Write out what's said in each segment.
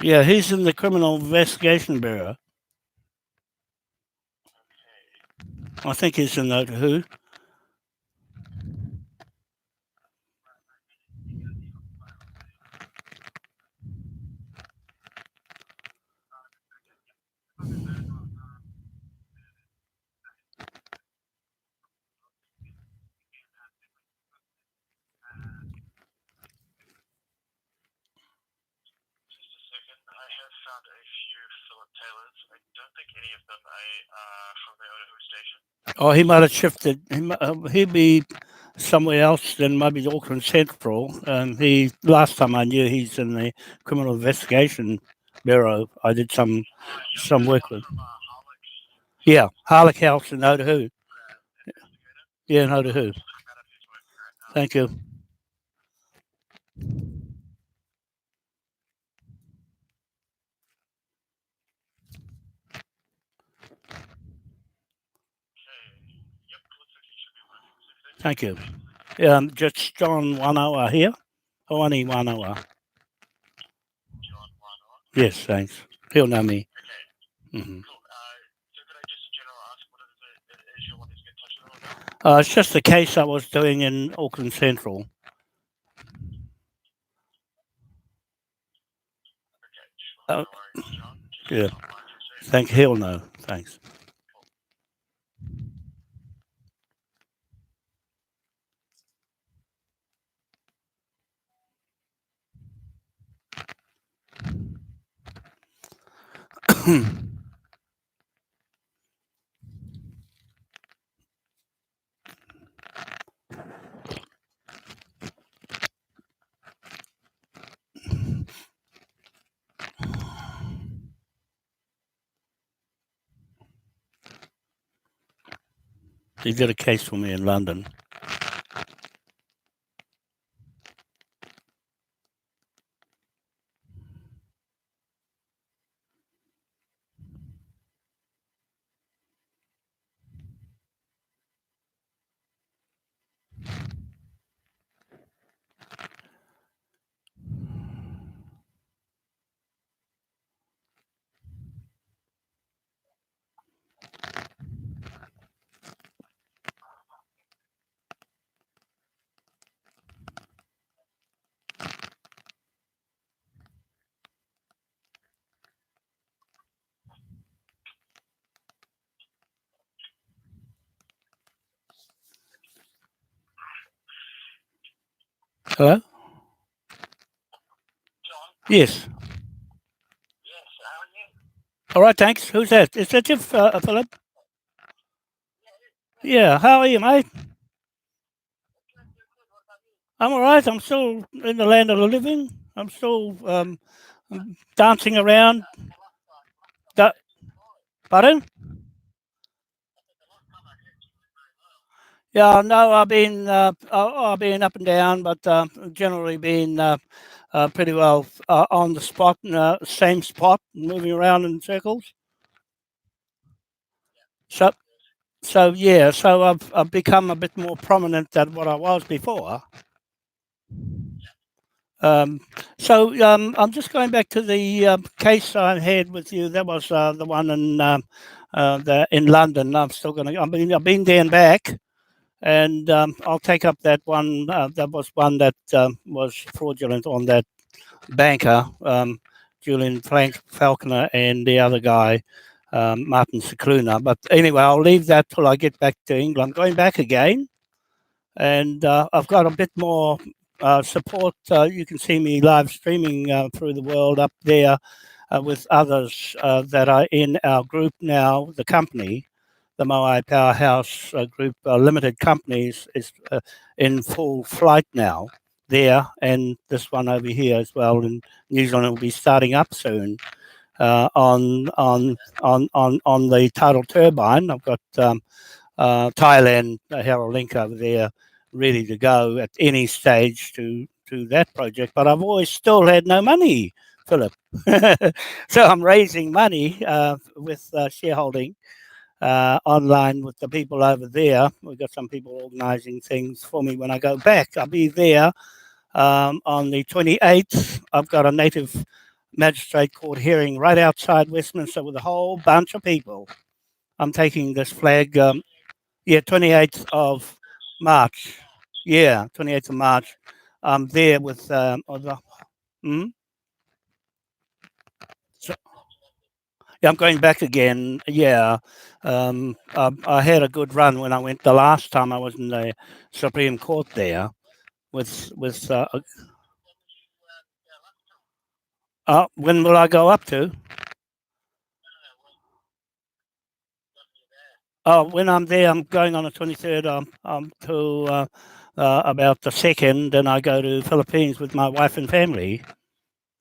Yeah, he's in the Criminal Investigation Bureau. I think he's in the Who. Just a second. I have found a few Phillip Taylors. I don't think any of them are from the Otahu station. Oh, he might have shifted. He'd be somewhere else than maybe the Auckland Central. He last time I knew he's in the Criminal Investigation Bureau. I did some work with. From Harlech. Yeah, Harlech House in Otahu. Investigator. Yeah, in Otahu. Just check out if he's working right now. Thank you. Okay. Yep, looks like he should be working. So if they Thank you. name, Just John Wanoa here. Oani Wanoa. John Wanoa. Yes, thanks. He'll know me. Okay, Hmm cool. So could I just in general ask what is you wanting to get in touch with him about? It's just a case I was doing in Auckland Central. Okay, sure. Uh, No worries, John. Just yeah, online for a sec. thank he'll know. Thanks. He did a case for me in London. Hello? John? Yes. Yes, how are you? All right, thanks. Who's that? Is that you, Philip? Yeah, how are you, mate? I'm all right. I'm still in the land of the living. I'm still dancing around. Da- Pardon? Yeah, no, I've been up and down, but generally been pretty well on the spot, same spot, moving around in circles. So, so I've become a bit more prominent than what I was before. Um, I'm just going back to the case I had with you. That was the one in London. I'm still going to. I've been there and back, and I'll take up that one. That was one that was fraudulent on that banker, Julian Falconer, and the other guy, Martin Cicluna. But anyway, I'll leave that till I get back to England. I'm going back again, and I've got a bit more support. You can see me live streaming through the world up there with others that are in our group now, the company. The Moai Powerhouse Group Limited Companies is in full flight now there, and this one over here as well in New Zealand will be starting up soon on the tidal turbine. I've got Thailand, Harold Link over there, ready to go at any stage to that project. But I've always still had no money, Philip. So I'm raising money with shareholding online with the people over there. We've got some people organising things for me when I go back. I'll be there on the 28th. I've got a native magistrate court hearing right outside Westminster with a whole bunch of people. I'm taking this flag. 28th of March. Yeah, 28th of March. I'm there with hmm? So, yeah, I'm going back again. Yeah, I had a good run when I went the last time I was in the Supreme Court there with. When will I go up to? Oh, when I'm there, I'm going on the 23rd. To about the 2nd, and I go to Philippines with my wife and family.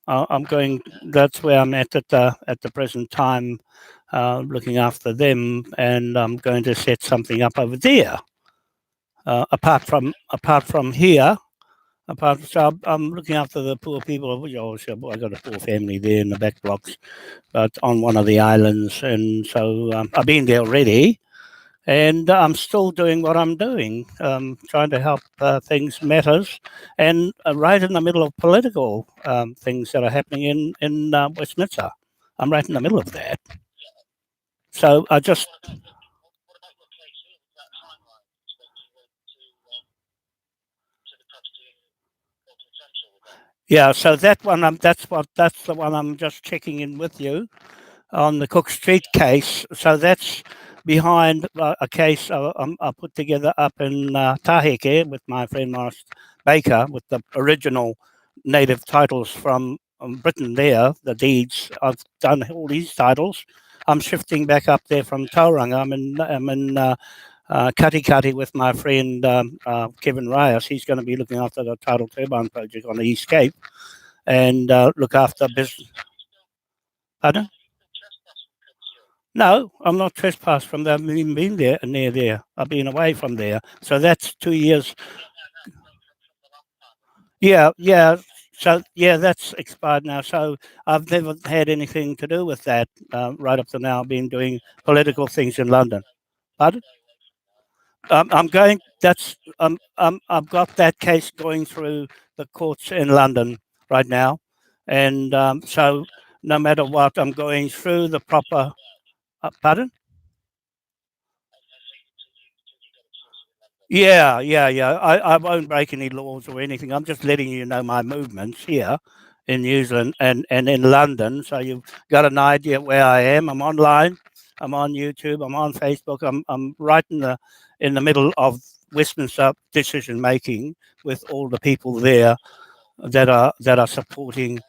I'm going. That's where I'm at the present time, looking after them, and I'm going to set something up over there. Apart from here, so I'm looking after the poor people. I got a poor family there in the back blocks, but on one of the islands, and so I've been there already. And I'm still doing what I'm doing, trying to help things matters, and right in the middle of political things that are happening in Westminster. I'm right in the middle of that. So I just yeah. So that one, that's the one I'm just checking in with you on the Cook Street case. So that's behind a case I put together up in Taheke with my friend Morris Baker with the original native titles from Britain there, the deeds. I've done all these titles. I'm shifting back up there from Tauranga. I'm in Katikati with my friend Kevin Reyes. He's going to be looking after the Tidal Turbine project on the East Cape and look after business. Pardon? No, I'm not trespassed from there. I've been there near there. I've been away from there. So that's 2 years. Yeah, yeah. So yeah, that's expired now. So I've never had anything to do with that right up to now. I've been doing political things in London. Pardon? I'm going. I've got that case going through the courts in London right now, and so no matter what, I'm going through the proper. Pardon? Yeah, yeah, yeah. I won't break any laws or anything. I'm just letting you know my movements here in New Zealand and in London. So you've got an idea where I am. I'm online. I'm on YouTube. I'm on Facebook. I'm right in the middle of Westminster decision making with all the people there that are supporting.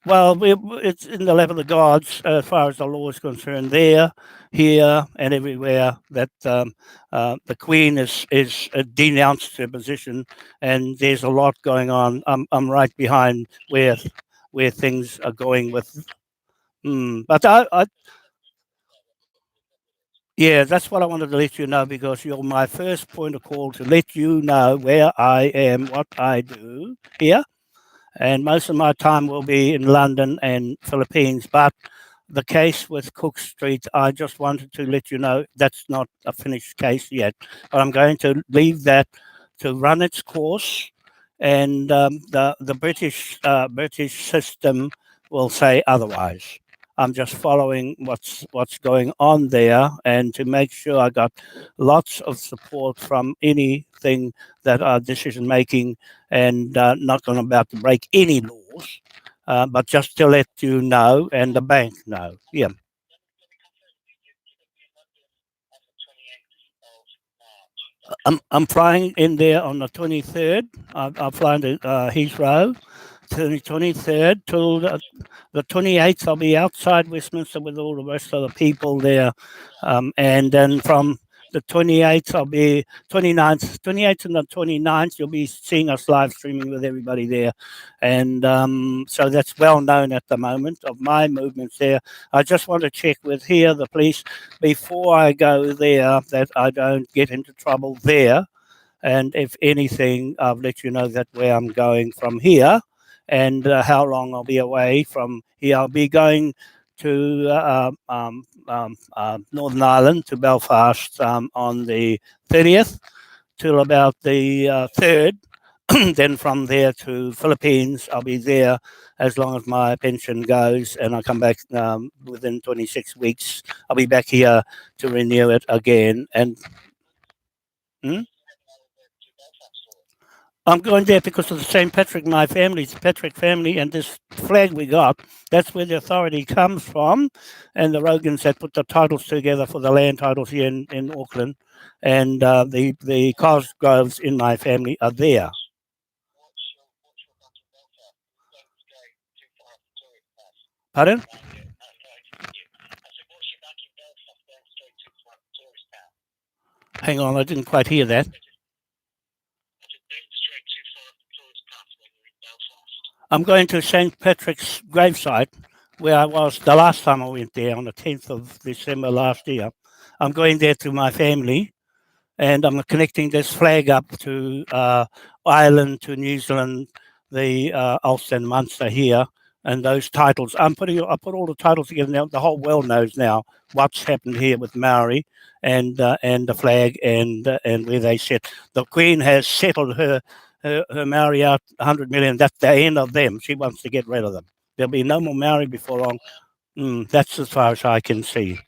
Well, it's in the lap of the gods as far as the law is concerned. There, here, and everywhere that the Queen is denounced her position, and there's a lot going on. I'm right behind where things are going with. But yeah, that's what I wanted to let you know because you're my first point of call to let you know where I am, what I do here, and most of my time will be in London and Philippines. But the case with Cook Street, I just wanted to let you know that's not a finished case yet. But I'm going to leave that to run its course, and the British system will say otherwise. I'm just following what's going on there, and to make sure I got lots of support from anything that are decision making, and not going about to break any laws, but just to let you know and the bank know. Yeah. I'm flying in there on the 23rd. I'm flying to Heathrow. To the 23rd till the 28th, I'll be outside Westminster with all the rest of the people there. And then from the 28th, I'll be 28th and the 29th, you'll be seeing us live streaming with everybody there. And so that's well known at the moment of my movements there. I just want to check with here, the police, before I go there, that I don't get into trouble there. And if anything, I'll let you know that where I'm going from here and how long I'll be away from here. I'll be going to Northern Ireland, to Belfast on the 30th till about the 3rd. then from there to Philippines, I'll be there as long as my pension goes, and I come back within 26 weeks. I'll be back here to renew it again. And I'm going there because of the St. Patrick, my family's Patrick family, and this flag we got, that's where the authority comes from. And the Rogans had put the titles together for the land titles here in Auckland. And the Cosgroves in my family are there. Pardon? Hang on, I didn't quite hear that. I'm going to St. Patrick's gravesite, where I was the last time I went there on the 10th of December last year. I'm going there to my family, and I'm connecting this flag up to Ireland, to New Zealand, the Ulster and Munster here, and those titles. I put all the titles together now. The whole world knows now what's happened here with Maori and the flag and where they sit. The Queen has settled her Maori out 100 million. That's the end of them. She wants to get rid of them. There'll be no more Maori before long. That's as far as I can see.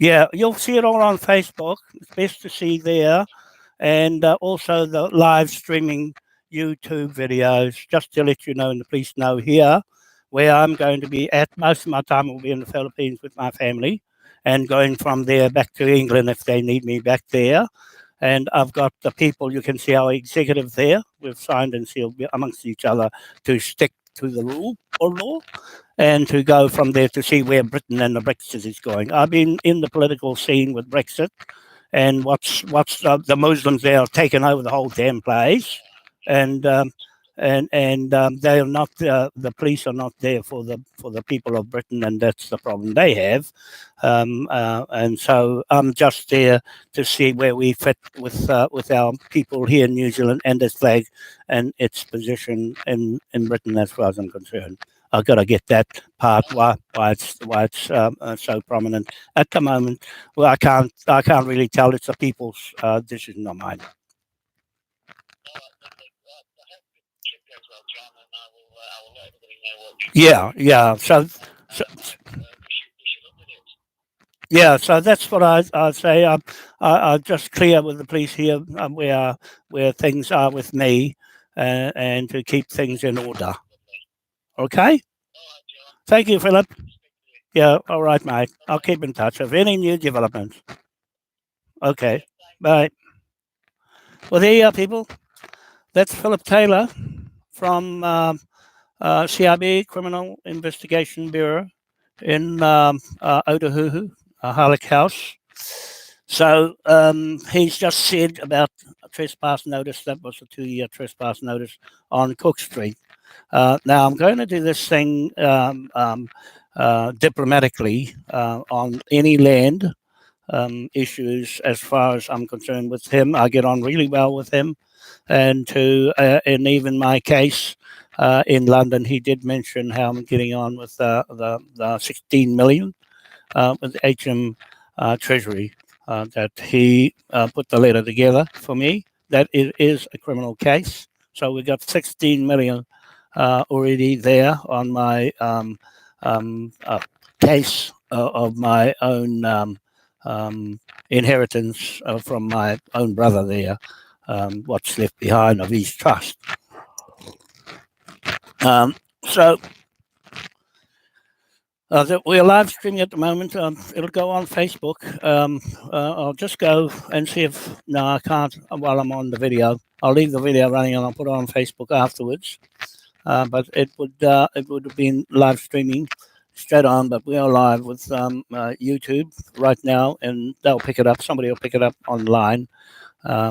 Yeah, you'll see it all on Facebook. It's best to see there. And also the live streaming YouTube videos, just to let you know and the police know here, where I'm going to be at. Most of my time will be in the Philippines with my family, and going from there back to England if they need me back there. And I've got the people, you can see our executive there. We've signed and sealed amongst each other to stick to the rule or law, and to go from there to see where Britain and the Brexit is going. I've been in the political scene with Brexit, and what's the Muslims there have taken over the whole damn place, and they are not the police are not there for the people of Britain, and that's the problem they have. And so I'm just there to see where we fit with our people here in New Zealand and this flag and its position in Britain, as far as I'm concerned. I've got to get that part why it's so prominent at the moment. Well, I can't really tell. It's the people's decision, not mine. Yeah. So yeah, so that's what I say. I just clear with the police here where things are with me, and to keep things in order. Okay. Thank you, Philip. Yeah. All right, mate. I'll keep in touch of any new developments. Okay. Bye. Well, there you are, people. That's Philip Taylor from CIB Criminal Investigation Bureau in Otahuhu, Harlech House. So he's just said about a trespass notice. That was a 2-year trespass notice on Cook Street. Now I'm going to do this thing diplomatically on any land issues. As far as I'm concerned with him, I get on really well with him, and even my case in London, he did mention how I'm getting on with the 16 million with HM Treasury. That he put the letter together for me. That is a criminal case. So we got 16 million already there on my case of my own inheritance from my own brother there, what's left behind of his trust. So we're live streaming at the moment. It'll go on Facebook. I'll just go and see if... No, I can't while I'm on the video. I'll leave the video running and I'll put it on Facebook afterwards. But it would have been live streaming straight on, but we are live with YouTube right now, and they'll pick it up. Somebody will pick it up online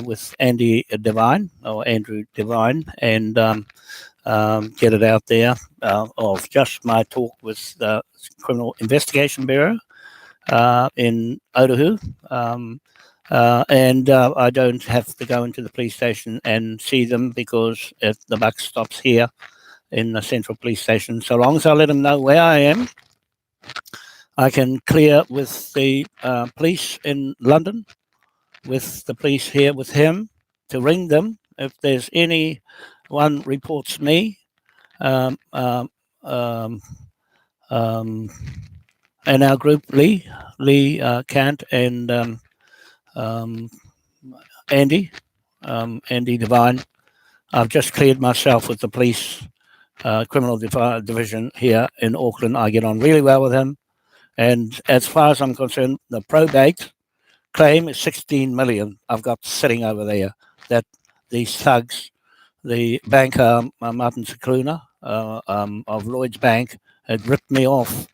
with Andy Devine or Andrew Devine, and get it out there of just my talk with the Criminal Investigation Bureau in Otahuhu. And I don't have to go into the police station and see them because the buck stops here in the central police station. So long as I let them know where I am, I can clear with the police in London, with the police here with him, to ring them if there's anyone reports me, um, um, um, um, and our group, Lee, Cant, and um, Andy, Andy Devine. I've just cleared myself with the police criminal division here in Auckland. I get on really well with him. And as far as I'm concerned, the probate claim is 16 million I've got sitting over there that these thugs, the banker Martin Cicluna of Lloyd's Bank, had ripped me off.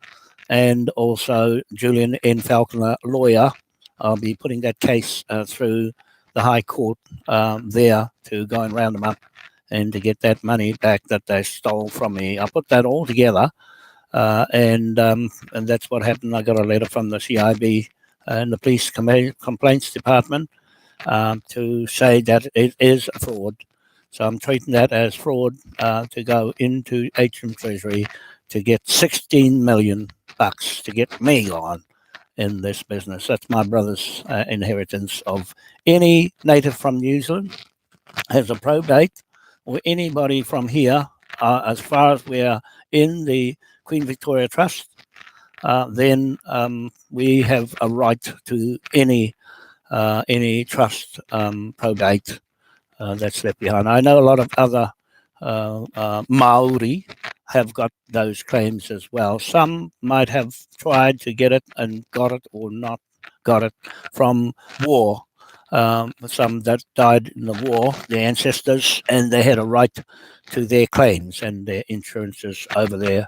And also Julian N. Falconer, lawyer. I'll be putting that case through the High Court there to go and round them up and to get that money back that they stole from me. I put that all together, and that's what happened. I got a letter from the CIB and the police complaints department to say that it is a fraud. So I'm treating that as fraud to go into HM Treasury to get 16 million bucks to get me on in this business. That's my brother's inheritance. Of any native from New Zealand has a probate, or anybody from here, as far as we're in the Queen Victoria Trust, then we have a right to any trust probate that's left behind. I know a lot of other Maori have got those claims as well. Some might have tried to get it and got it, or not got it from war. Some that died in the war, their ancestors, and they had a right to their claims and their insurances over their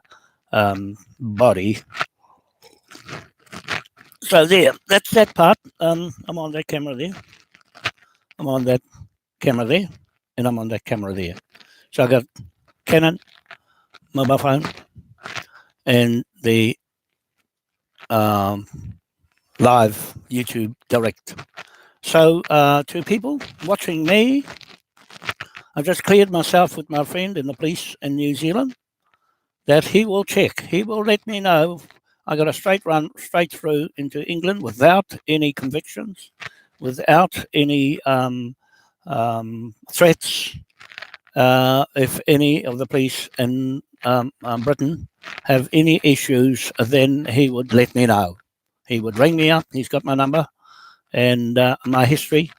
body. So there, that's that part. I'm on that camera there. I'm on that camera there, and I'm on that camera there. So I got Canon mobile phone and the live YouTube direct. So to people watching me, I just cleared myself with my friend in the police in New Zealand that he will check. He will let me know. I got a straight run straight through into England without any convictions, without any threats. If any of the police in Britain have any issues, then he would let me know. He would ring me up. He's got my number and my history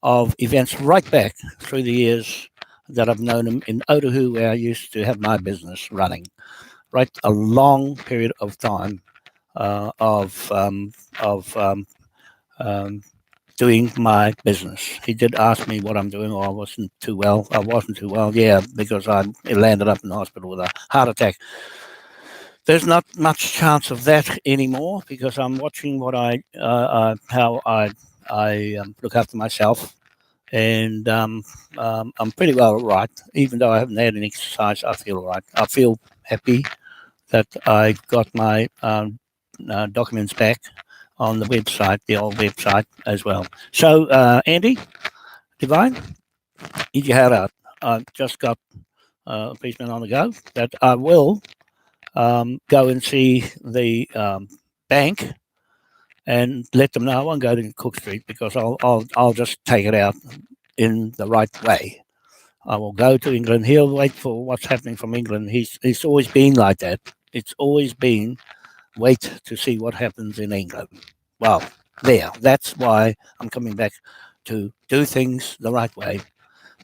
of events right back through the years that I've known him in Otahu, where I used to have my business running. Right, a long period of time of doing my business. He did ask me what I'm doing. I wasn't too well. Yeah, because I landed up in the hospital with a heart attack. There's not much chance of that anymore because I'm watching what how I look after myself, and I'm pretty well all right. Even though I haven't had any exercise, I feel all right. I feel happy that I got my documents back on the website, the old website as well. So, Andy, Devine, eat your heart out. I've just got a policeman on the go that I will go and see the bank and let them know I won't go to Cook Street because I'll just take it out in the right way. I will go to England. He'll wait for what's happening from England. He's always been like that. It's always been wait to see what happens in England. Well, that's why I'm coming back to do things the right way,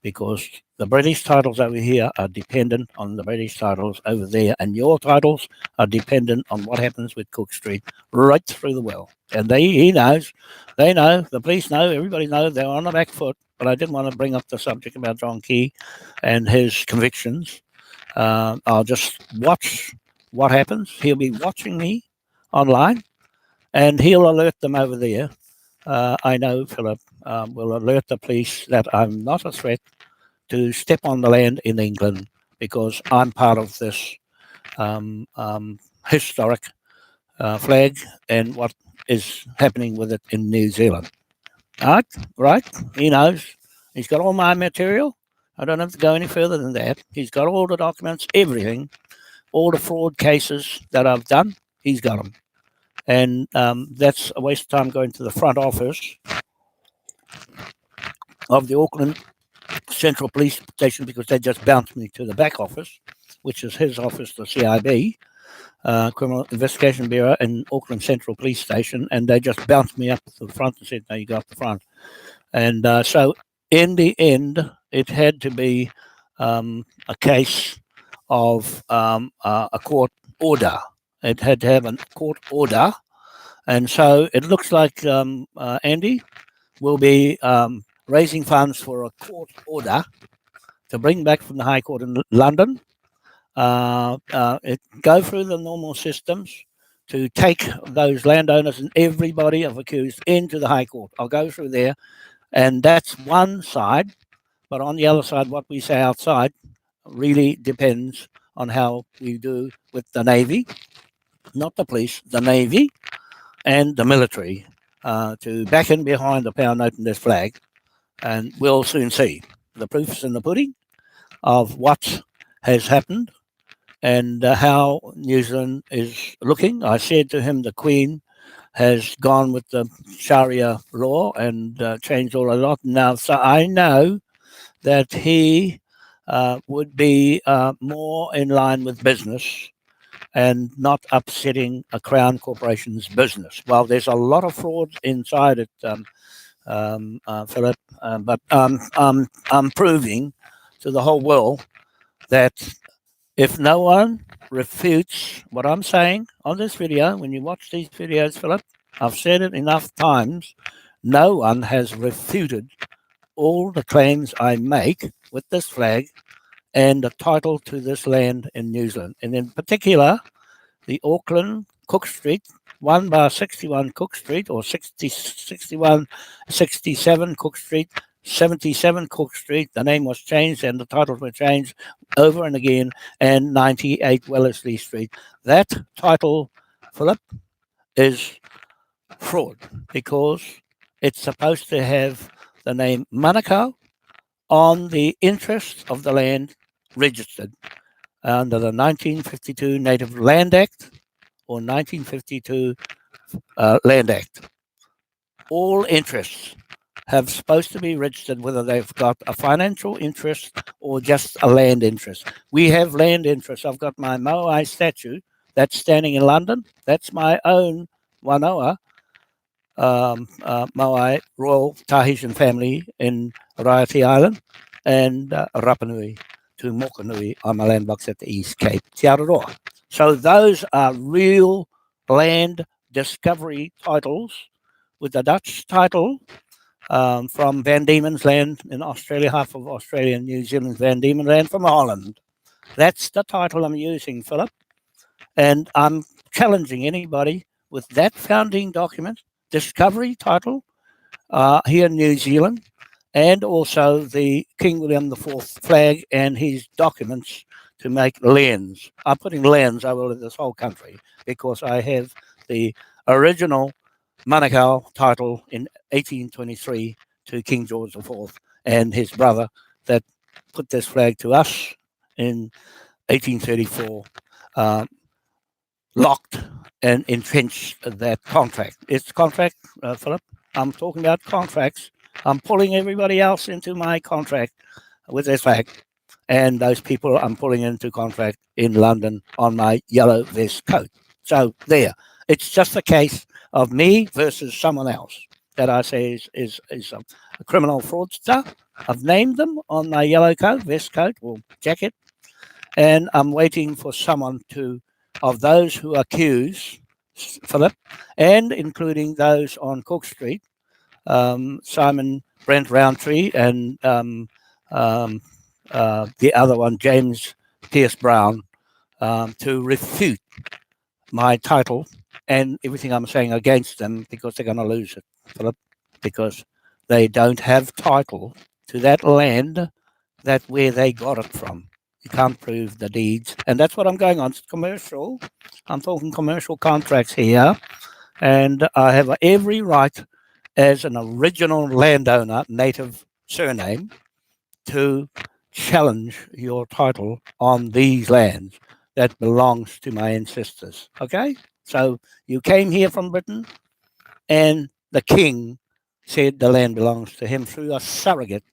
because the British titles over here are dependent on the British titles over there, and your titles are dependent on what happens with Cook Street right through the well. And he knows, they know, the police know, everybody knows they're on the back foot. But I didn't want to bring up the subject about John Key and his convictions. I'll just watch what happens. He'll be watching me online, and he'll alert them over there. I know Phillip will alert the police that I'm not a threat to step on the land in England because I'm part of this historic flag and what is happening with it in New Zealand. Right? He knows. He's got all my material. I don't have to go any further than that. He's got all the documents, everything, all the fraud cases that I've done. He's got them. And that's a waste of time going to the front office of the Auckland Central Police Station because they just bounced me to the back office, which is his office, the CIB, Criminal Investigation Bureau in Auckland Central Police Station, and they just bounced me up to the front and said, "No, you go up the front." And so, in the end, it had to be a case of a court order. It had to have a court order, and so it looks like Andy will be raising funds for a court order to bring back from the High Court in London. Go through the normal systems to take those landowners and everybody of accused into the High Court. I'll go through there, and that's one side. But on the other side, what we say outside really depends on how we do with the Navy, not the police, the Navy and the military, to back in behind the power note and this flag. And we'll soon see. The proof's in the pudding of what has happened and how New Zealand is looking. I said to him the Queen has gone with the Sharia law and changed all a lot now. So I know that he would be more in line with business and not upsetting a Crown Corporation's business. Well, there's a lot of fraud inside it, Phillip, but I'm proving to the whole world that if no one refutes what I'm saying on this video, when you watch these videos, Phillip, I've said it enough times, no one has refuted all the claims I make with this flag and the title to this land in New Zealand. And in particular, the Auckland Cook Street, 1/61 Cook Street, or 61, 67 Cook Street, 77 Cook Street. The name was changed and the titles were changed over and again, and 98 Wellesley Street. That title, Phillip, is fraud because it's supposed to have the name Manukau on the interest of the land registered under the 1952 Native Land Act or 1952 Land Act. All interests have supposed to be registered, whether they've got a financial interest or just a land interest. We have land interests. I've got my Moai statue that's standing in London. That's my own Wanoa Moai Royal Tahitian family in Raiatea Island and Rapanui to Mokanui on my land blocks at the East Cape, Te Araroa. So those are real land discovery titles with the Dutch title from Van Diemen's land in Australia, half of Australia and New Zealand's Van Diemen land from Holland. That's the title I'm using, Phillip. And I'm challenging anybody with that founding document, discovery title here in New Zealand, and also the King William IV flag and his documents to make lands. I'm putting lands over this whole country because I have the original Manukau title in 1823 to King George IV and his brother that put this flag to us in 1834, locked and entrenched that contract. It's contract, Phillip. I'm talking about contracts. I'm pulling everybody else into my contract with this flag. And those people I'm pulling into contract in London on my yellow vest coat. So there, it's just a case of me versus someone else that I say is a criminal fraudster. I've named them on my yellow coat, vest coat or jacket, and I'm waiting for someone to, of those who accuse Phillip, and including those on Cook Street, Simon Brent Roundtree and the other one, James Pierce Brown, to refute my title and everything I'm saying against them because they're going to lose it, Phillip, because they don't have title to that land that where they got it from. You can't prove the deeds. And that's what I'm going on. It's commercial. I'm talking commercial contracts here. And I have every right as an original landowner, native surname, to challenge your title on these lands that belongs to my ancestors. Okay? So you came here from Britain and the king said the land belongs to him through a surrogate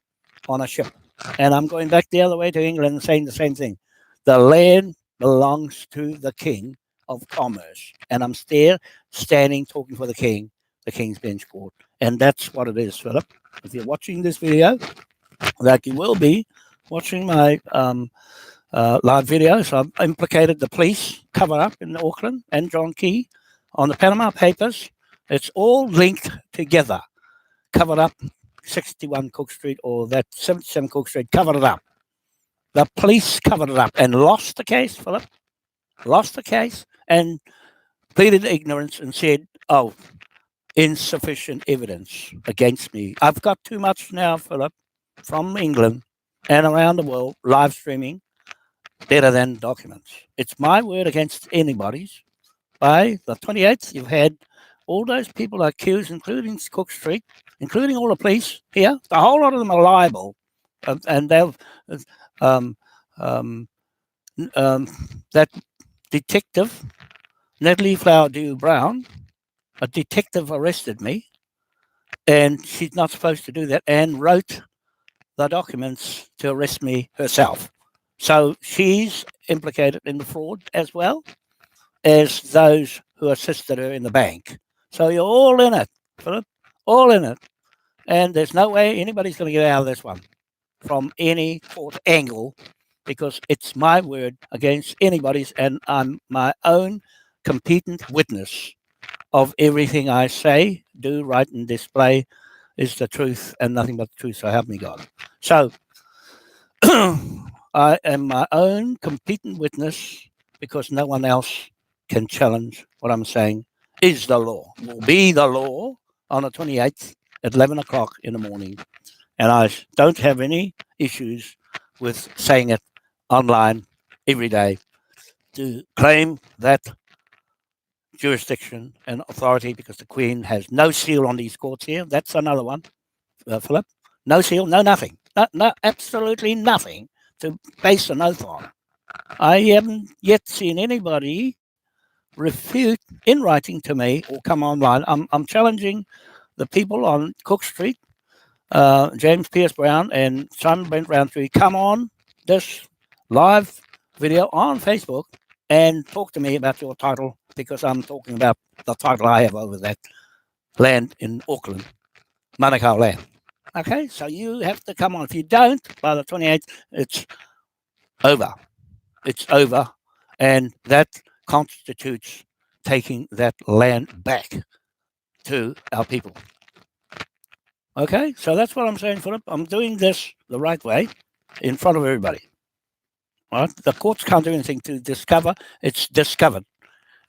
on a ship. And I'm going back the other way to England and saying the same thing. The land belongs to the King of Commerce. And I'm there standing talking for the King's Bench Court. And that's what it is, Philip. If you're watching this video, like you will be watching my live videos, I've implicated the police cover up in Auckland and John Key on the Panama Papers. It's all linked together. Covered up 61 Cook Street or that 77 Cook Street, covered it up. The police covered it up and lost the case, Philip. Lost the case and pleaded ignorance and said, oh, insufficient evidence against me. I've got too much now, Philip, from England and around the world, live streaming, better than documents. It's my word against anybody's. By the 28th, you've had all those people accused, including Cook Street, including all the police here. The whole lot of them are liable. And they've, that detective, Natalie Flower Dew Brown, a detective arrested me, and she's not supposed to do that, and wrote the documents to arrest me herself. So she's implicated in the fraud as well as those who assisted her in the bank. So you're all in it, Philip, all in it. And there's no way anybody's going to get out of this one from any court angle because it's my word against anybody's, and I'm my own competent witness of everything I say, do, write, and display is the truth and nothing but the truth, so help me God. So I am my own competent witness because no one else can challenge what I'm saying is the law, will be the law on the 28th at 11 o'clock in the morning. And I don't have any issues with saying it online every day to claim that jurisdiction and authority because the Queen has no seal on these courts here. That's another one, Philip. No seal, no nothing. No, absolutely nothing to base an oath on. I haven't yet seen anybody refute in writing to me or come online. I'm challenging the people on Cook Street, James Pierce Brown and Simon Brent Roundtree, come on this live video on Facebook and talk to me about your title because I'm talking about the title I have over that land in Auckland, Manukau land. Okay, so you have to come on. If you don't, by the 28th, it's over. It's over. And that constitutes taking that land back to our people. Okay, so that's what I'm saying, Philip. I'm doing this the right way in front of everybody. All right? The courts can't do anything to discover. It's discovered.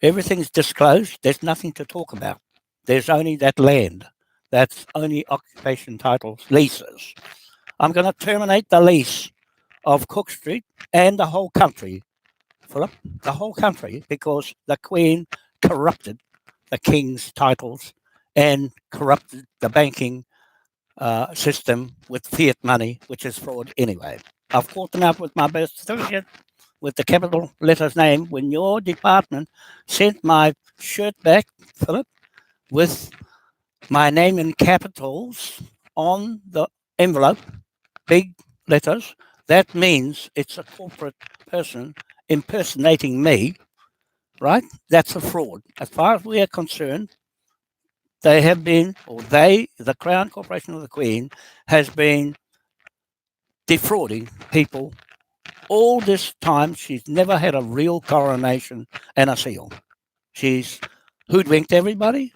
Everything's disclosed. There's nothing to talk about. There's only that land. That's only occupation titles, leases. I'm going to terminate the lease of Cook Street and the whole country, Philip, the whole country, because the Queen corrupted the King's titles and corrupted the banking system with fiat money, which is fraud anyway. I've caught them up with my birth certificate with the capital letters name when your department sent my shirt back, Philip, with my name in capitals on the envelope, big letters. That means it's a corporate person impersonating me, right? That's a fraud. As far as we are concerned, they have been, or they, the Crown Corporation of the Queen, has been defrauding people all this time. She's never had a real coronation and a seal. She's hoodwinked everybody,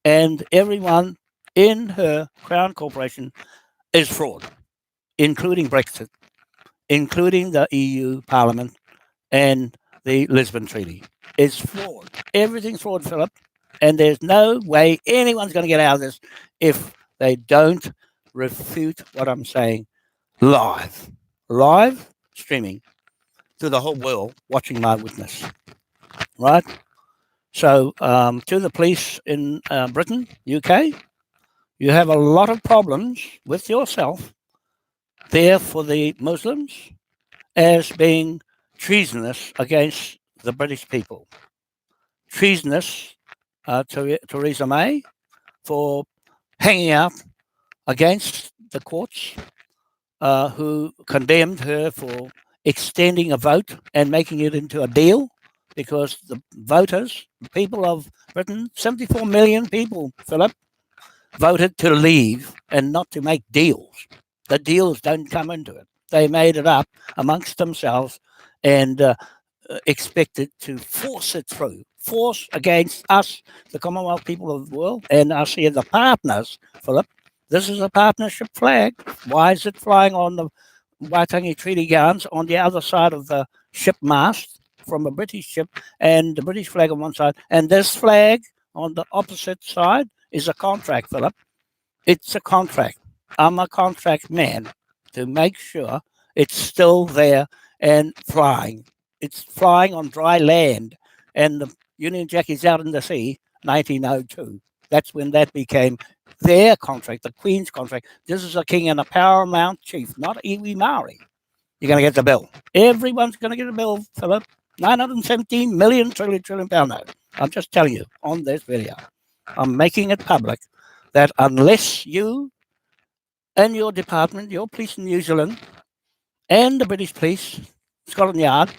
and everyone in her Crown Corporation is fraud, including Brexit, including the EU Parliament and the Lisbon Treaty. It's fraud. Everything's fraud, Philip. And there's no way anyone's going to get out of this if they don't refute what I'm saying live streaming to the whole world watching my witness. Right? So, to the police in Britain, UK, you have a lot of problems with yourself there for the Muslims as being treasonous against the British people. Treasonous to Theresa May for hanging out against the courts who condemned her for extending a vote and making it into a deal, because the voters, the people of Britain, 74 million people, Philip, voted to leave and not to make deals. The deals don't come into it. They made it up amongst themselves and expected to force it through, force against us, the Commonwealth people of the world, and us here, the partners, Philip. This is a partnership flag. Why is it flying on the Waitangi Treaty Grounds on the other side of the ship mast from a British ship, and the British flag on one side, and this flag on the opposite side is a contract, Philip. It's a contract. I'm a contract man to make sure it's still there and flying. It's flying on dry land, and the Union Jack is out in the sea, 1902. That's when that became their contract, the Queen's contract. This is a king and a paramount chief, not iwi Maori. You're going to get the bill. Everyone's going to get a bill, Philip. 917 million trillion pound note. I'm just telling you on this video. I'm making it public that unless you and your department, your police in New Zealand, and the British police, Scotland Yard,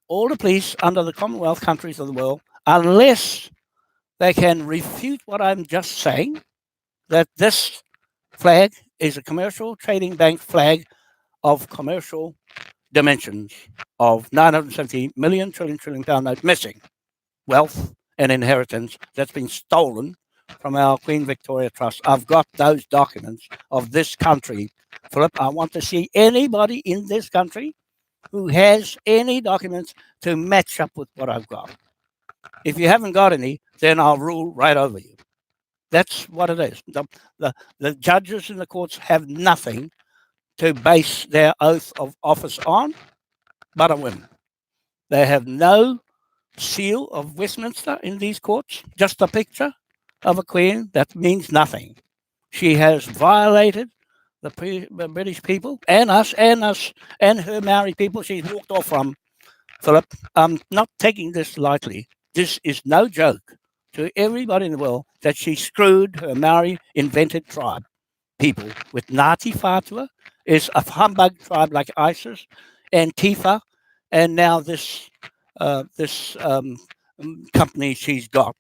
all the police under the Commonwealth countries of the world, unless they can refute what I'm just saying, that this flag is a commercial trading bank flag of commercial dimensions of 970 million trillion pound note missing wealth and inheritance that's been stolen from our Queen Victoria Trust. I've got those documents of this country, Philip. I want to see anybody in this country who has any documents to match up with what I've got. If you haven't got any, then I'll rule right over you. That's what it is. The judges in the courts have nothing to base their oath of office on but a whim. They have no seal of Westminster in these courts, just a picture of a queen that means nothing. She has violated the British people and us and her Maori people. She's walked off from, Philip. I'm not taking this lightly. This is no joke to everybody in the world that she screwed her Maori invented tribe people with Ngāti Whātua is a humbug tribe like ISIS, Antifa, and now this company she's got,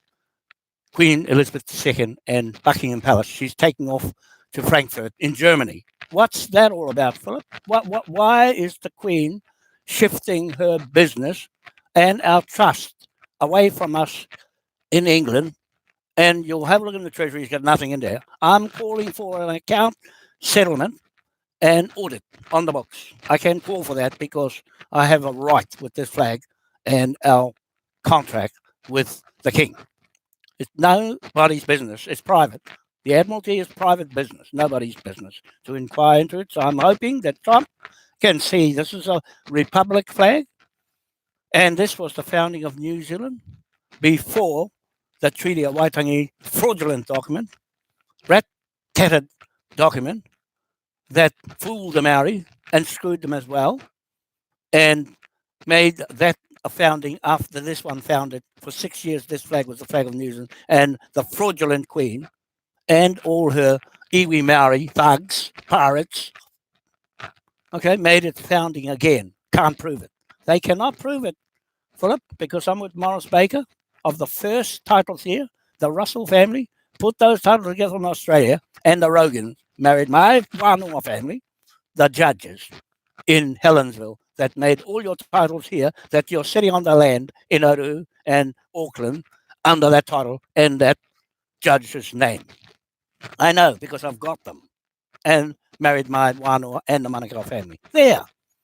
Queen Elizabeth II and Buckingham Palace. She's taking off to Frankfurt in Germany. What's that all about, Philip? Why is the Queen shifting her business and our trust away from us in England? And you'll have a look in the Treasury, it's got nothing in there. I'm calling for an account settlement and audit on the books. I can call for that because I have a right with this flag and our contract with the King. It's nobody's business. It's private. The Admiralty is private business, nobody's business to inquire into it. So I'm hoping that Trump can see this is a republic flag, and this was the founding of New Zealand before the Treaty of Waitangi, fraudulent document, rat-tatted document that fooled the Maori and screwed them as well, and made that a founding after this one founded. For 6 years, this flag was the flag of New Zealand, and the fraudulent Queen and all her iwi Maori thugs, pirates, okay, made it founding again. Can't prove it. They cannot prove it, Philip, because I'm with Morris Baker of the first titles here. The Russell family put those titles together in Australia, and the Rogans married my whānau family, the judges in Helensville, that made all your titles here, that you're sitting on the land in Oru and Auckland under that title and that judge's name. I know because I've got them and married my whānau and the Manukau family. There.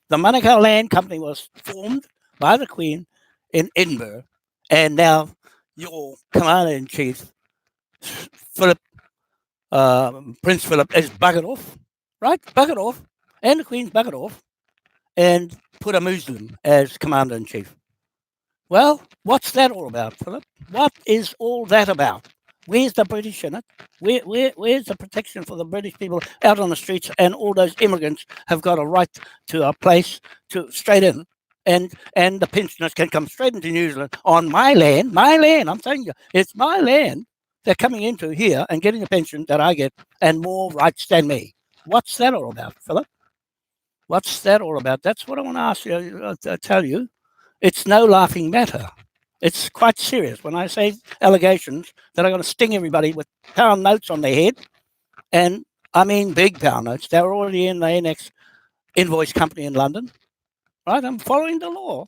The Manukau Land Company was formed by the Queen in Edinburgh, and now your Commander-in-Chief, Phillip, Prince Phillip, is buggered off, right? Buggered off, and the Queen's buggered off, and put a Muslim as Commander-in-Chief. Well, what's that all about, Philip? What is all that about? Where's the British in it? Where's the protection for the British people out on the streets, and all those immigrants have got a right to a place to straight in, and the pensioners can come straight into New Zealand on my land, I'm telling you, it's my land. They're coming into here and getting a pension that I get and more rights than me. What's that all about, Philip? What's that all about? That's what I want to ask you. Tell you, it's no laughing matter. It's quite serious when I say allegations that are going to sting everybody with pound notes on their head, and I mean big pound notes. They're already in the NX invoice company in London, right? I'm following the law.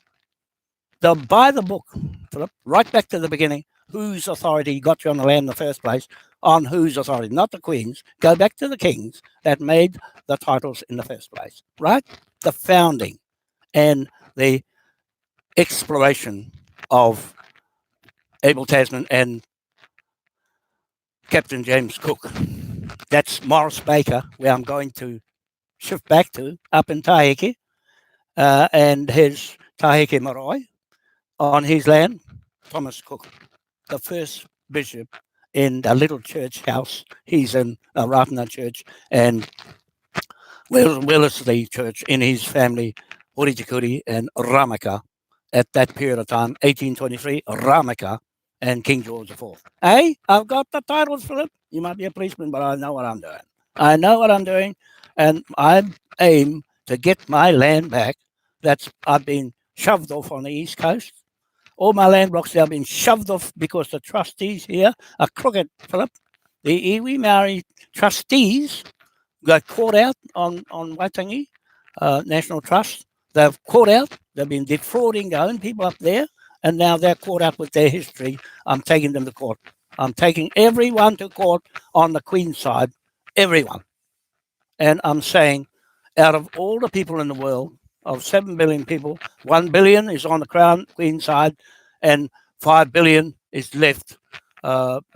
They'll buy the book, Philip, right back to the beginning. Whose authority got you on the land in the first place? On whose authority? Not the Queen's. Go back to the kings that made the titles in the first place, right? The founding and the exploration of Abel Tasman and Captain James Cook. That's Morris Baker, where I'm going to shift back to, up in Tahiti, and his Tahiti Marae on his land, Thomas Cook, the first bishop in the little church house. He's in Ratana Church and Wellesley Church in his family, Horitikuri and Ramaka. At that period of time, 1823, Ramaka and King George IV. Hey, I've got the titles, Philip. You might be a policeman, but I know what I'm doing. I know what I'm doing, and I aim to get my land back. I've been shoved off on the East Coast. All my land blocks have been shoved off because the trustees here are crooked, Philip. The iwi Maori trustees got caught out on Waitangi National Trust. They've caught out. They've been defrauding their own people up there, and now they're caught up with their history. I'm taking them to court. I'm taking everyone to court on the Queen's side, everyone. And I'm saying, out of all the people in the world, of 7 billion people, 1 billion is on the Crown Queen side, and 5 billion is left. 5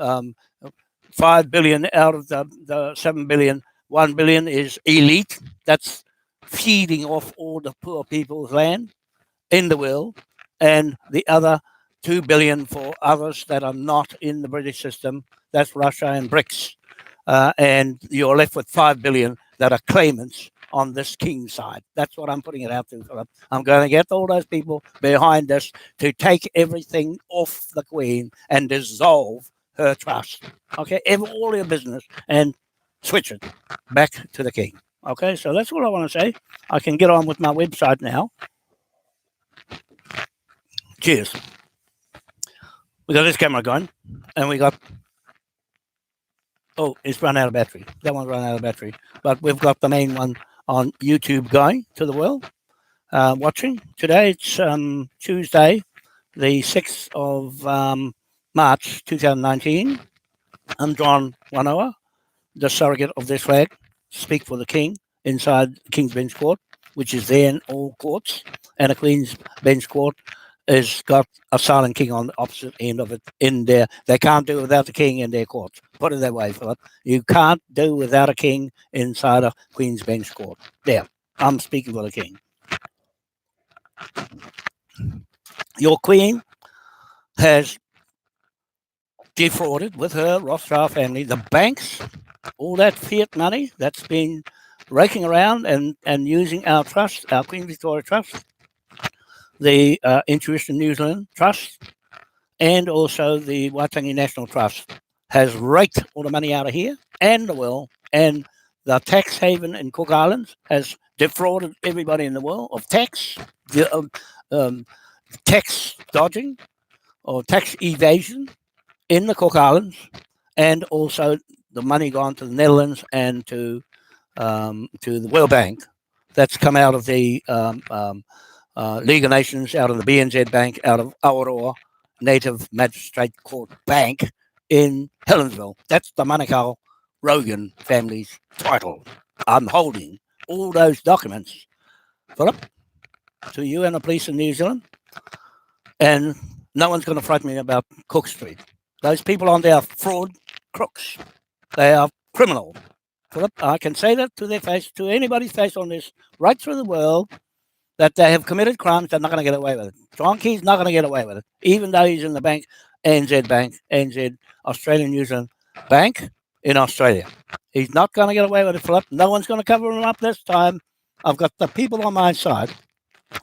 billion out of the 7 billion, 1 billion is elite. That's feeding off all the poor people's land in the world, and the other 2 billion for others that are not in the British system. That's Russia and BRICS. And you're left with 5 billion that are claimants on this king side. That's what I'm putting it out to, Philip. I'm going to get all those people behind us to take everything off the Queen and dissolve her trust. Okay, all your business, and switch it back to the king. Okay, so that's all I want to say. I can get on with my website now. Cheers. We got this camera going, and we got. Oh, it's run out of battery. That one's run out of battery. But we've got the main one on YouTube going to the world, watching. Today it's Tuesday, the 6th of March 2019. I'm John Wanoa, the surrogate of this flag, speak for the King inside King's Bench Court, which is there in all courts. And a Queen's Bench Court has got a silent king on the opposite end of it in there. They can't do it without the king in their courts. Put it that way, Philip. You can't do without a king inside a Queen's Bench Court. There, I'm speaking for the king. Your Queen has defrauded with her Rothschild family the banks, all that fiat money that's been raking around and using our trust, our Queen Victoria Trust, the Intuition New Zealand Trust, and also the Waitangi National Trust, has raked all the money out of here and the world, and the tax haven in Cook Islands has defrauded everybody in the world of tax, tax dodging or tax evasion in the Cook Islands, and also the money gone to the Netherlands and to the World Bank. That's come out of the League of Nations, out of the BNZ Bank, out of Awaroa Native Magistrate Court Bank in Helensville. That's the Manukau Rogan family's title. I'm holding all those documents, Philip, to you and the police in New Zealand, and no one's going to frighten me about Cook Street. Those people on there are fraud crooks. They are criminal. Philip, I can say that to their face, to anybody's face on this, right through the world, that they have committed crimes. They're not going to get away with it. John Key's not going to get away with it, even though he's in the bank, ANZ, Australian New Zealand Bank in Australia. He's not going to get away with it, Philip. No one's going to cover him up this time. I've got the people on my side.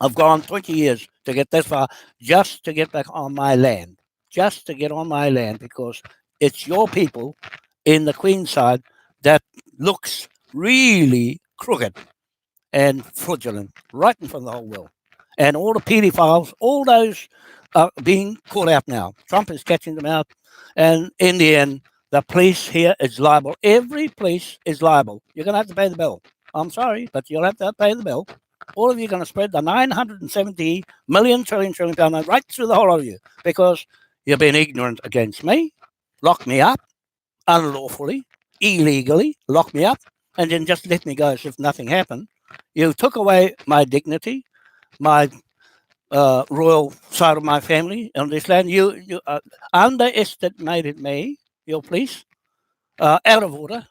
I've gone 20 years to get this far, just to get back on my land, just to get on my land, because it's your people in the Queen's side that looks really crooked. and fraudulent right in front of the whole world. And all the pedophiles, all those are being caught out now. Trump is catching them out. And in the end, the police here is liable. Every police is liable. You're going to have to pay the bill. I'm sorry, but you'll have to pay the bill. All of you are going to spread the 970 million trillion pound note right through the whole of you because you've been ignorant against me, locked me up unlawfully, illegally, locked me up, and then just let me go as if nothing happened. You took away my dignity, my royal side of my family on this land. You underestimated me, your police, out of order.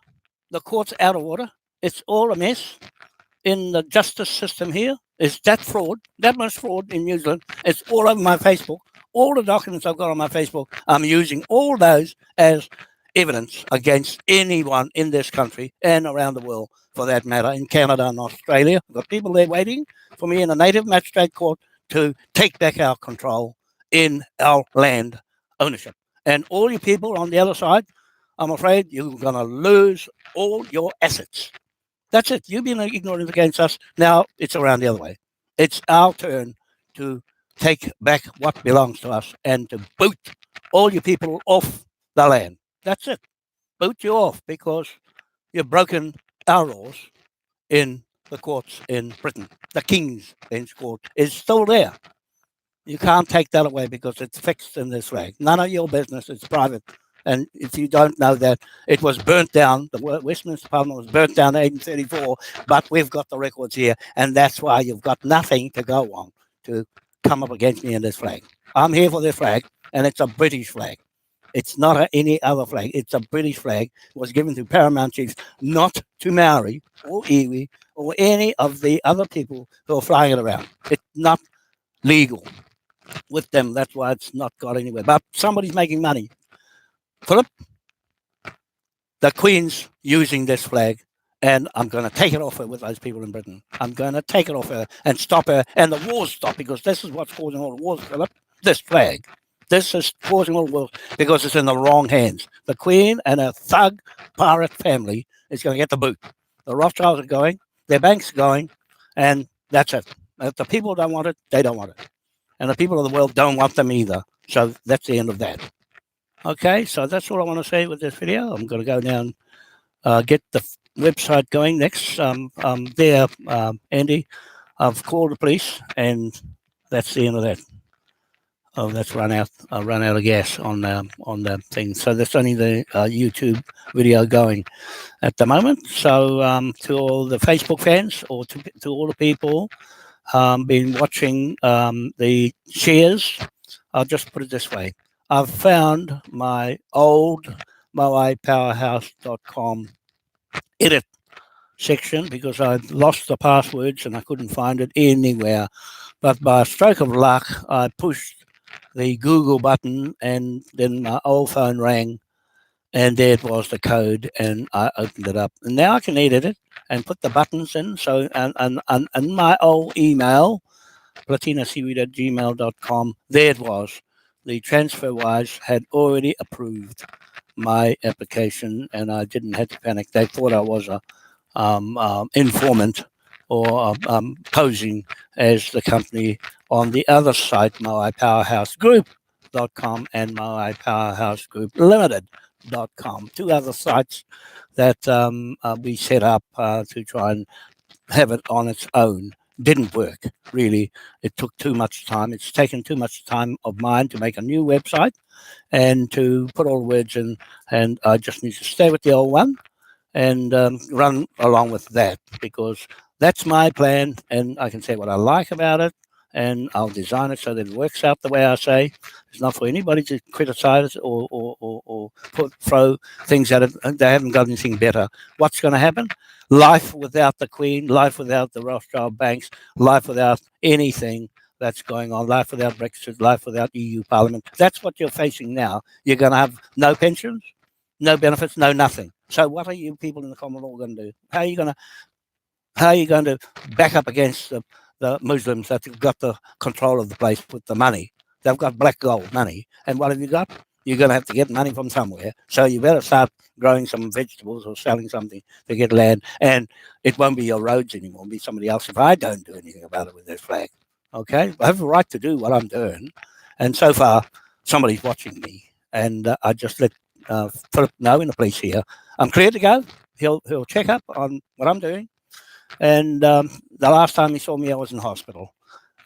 The court's out of order. It's all a mess in the justice system here. Is that fraud? That much fraud in New Zealand. It's all over my Facebook. All the documents I've got on my Facebook, I'm using all those as evidence against anyone in this country and around the world, for that matter, in Canada and Australia. I've got people there waiting for me in a native magistrate court to take back our control in our land ownership. And all you people on the other side, I'm afraid you're going to lose all your assets. That's it. You've been ignorant against us. Now it's around the other way. It's our turn to take back what belongs to us and to boot all you people off the land. That's it. Boot you off because you've broken our laws in the courts in Britain. The King's Bench Court is still there. You can't take that away because it's fixed in this flag. None of your business. It's private. And if you don't know that, it was burnt down. The Westminster Parliament was burnt down in 1834, but we've got the records here, and that's why you've got nothing to go on to come up against me in this flag. I'm here for this flag, and it's a British flag. It's not any other flag. It's a British flag. It was given to paramount chiefs, not to Maori or Iwi or any of the other people who are flying it around. It's not legal with them. That's why it's not got anywhere. But somebody's making money. Phillip, the Queen's using this flag, and I'm going to take it off her with those people in Britain. I'm going to take it off her and stop her, and the wars stop, because this is what's causing all the wars, Phillip. This flag. This is causing all the wars because it's in the wrong hands. The Queen and her thug pirate family is going to get the boot. The Rothschilds are going, their bank's going, and that's it. If the people don't want it, they don't want it. And the people of the world don't want them either. So that's the end of that. Okay, so that's all I want to say with this video. I'm going to go down, get the website going next. There, Andy, I've called the police, and that's the end of that. Oh, that's run out of gas on the thing. So that's only the YouTube video going at the moment. So to all the Facebook fans, or to all the people been watching the shares, I'll just put it this way. I've found my old moaipowerhouse.com edit section because I'd lost the passwords and I couldn't find it anywhere. But by a stroke of luck, I pushed the Google button and then my old phone rang, and there it was, the code, and I opened it up. And now I can edit it and put the buttons in. So, and my old email, platinaseaweed@gmail.com, there it was. The TransferWise had already approved my application, and I didn't have to panic. They thought I was a informant or posing as the company on the other site, moaipowerhousegroup.com and moaipowerhouseGroupLimited.com. Two other sites that we set up to try and have it on its own. Didn't work, really. It took too much time. It's taken too much time of mine to make a new website and to put all the words in, and I just need to stay with the old one and run along with that, because that's my plan, and I can say what I like about it, and I'll design it so that it works out the way I say. It's not for anybody to criticize or throw things at it. They haven't got anything better. What's going to happen? Life without the Queen, life without the Rothschild banks, life without anything that's going on, life without Brexit, life without EU Parliament. That's what you're facing now. You're going to have no pensions, no benefits, no nothing. So what are you people in the Commonwealth going to do? How are you going to back up against the Muslims that have got the control of the place with the money? They've got black gold money. And what have you got? you're going to have to get money from somewhere. So you better start growing some vegetables or selling something to get land. And it won't be your roads anymore. It'll be somebody else if I don't do anything about it with this flag. Okay? I have a right to do what I'm doing. And so far, somebody's watching me. And I just let Phillip know in the police here. I'm clear to go. He'll check up on what I'm doing. And the last time he saw me, I was in hospital.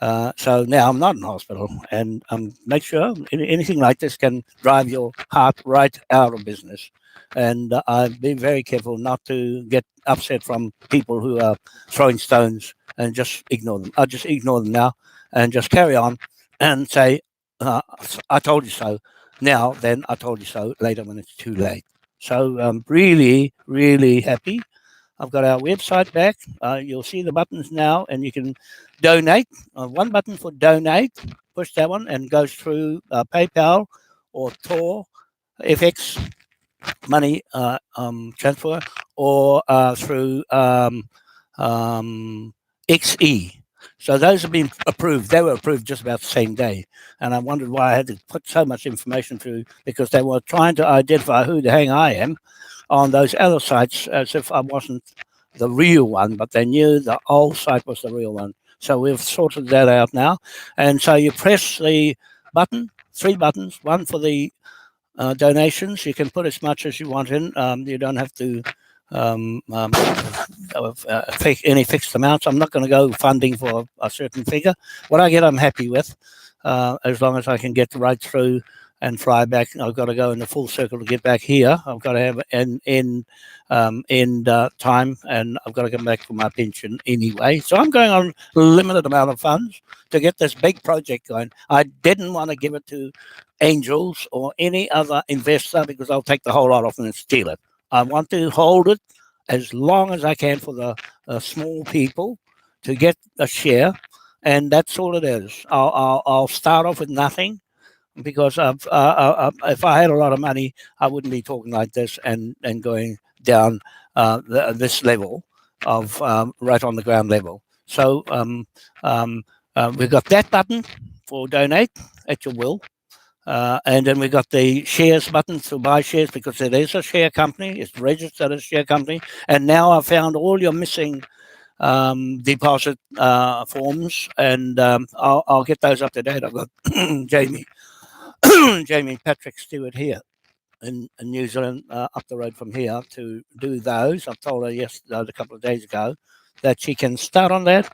So now I'm not in hospital, and make sure anything like this can drive your heart right out of business. And I've been very careful not to get upset from people who are throwing stones and just ignore them. I just ignore them now and just carry on and say, I told you so. Now, then I told you so later when it's too late. So I'm really, really happy. I've got our website back. You'll see the buttons now, and you can donate. One button for donate. Push that one, and goes through PayPal or Tor, FX money transfer, or through XE. So those have been approved. They were approved just about the same day. And I wondered why I had to put so much information through, because they were trying to identify who the hang I am on those other sites as if I wasn't the real one, but they knew the old site was the real one. So we've sorted that out now. And so you press the button, 3 buttons, one for the donations. You can put as much as you want in. You don't have to any fixed amounts. I'm not going to go funding for a certain figure. What I get, I'm happy with, as long as I can get right through and fly back. I've got to go in the full circle to get back here. I've got to have an end time, and I've got to come back for my pension anyway. So I'm going on a limited amount of funds to get this big project going. I didn't want to give it to angels or any other investor because I'll take the whole lot off and steal it. I want to hold it as long as I can for the small people to get a share, and that's all it is. I'll start off with nothing, because if I had a lot of money, I wouldn't be talking like this and going down this level of right on the ground level. So we've got that button for donate at your will. And then we've got the shares button to buy shares, because it is a share company. It's registered as a share company. And now I've found all your missing deposit forms, and I'll get those up to date. I've got Jamie Patrick Stewart here in New Zealand, up the road from here, to do those. I've told her a couple of days ago that she can start on that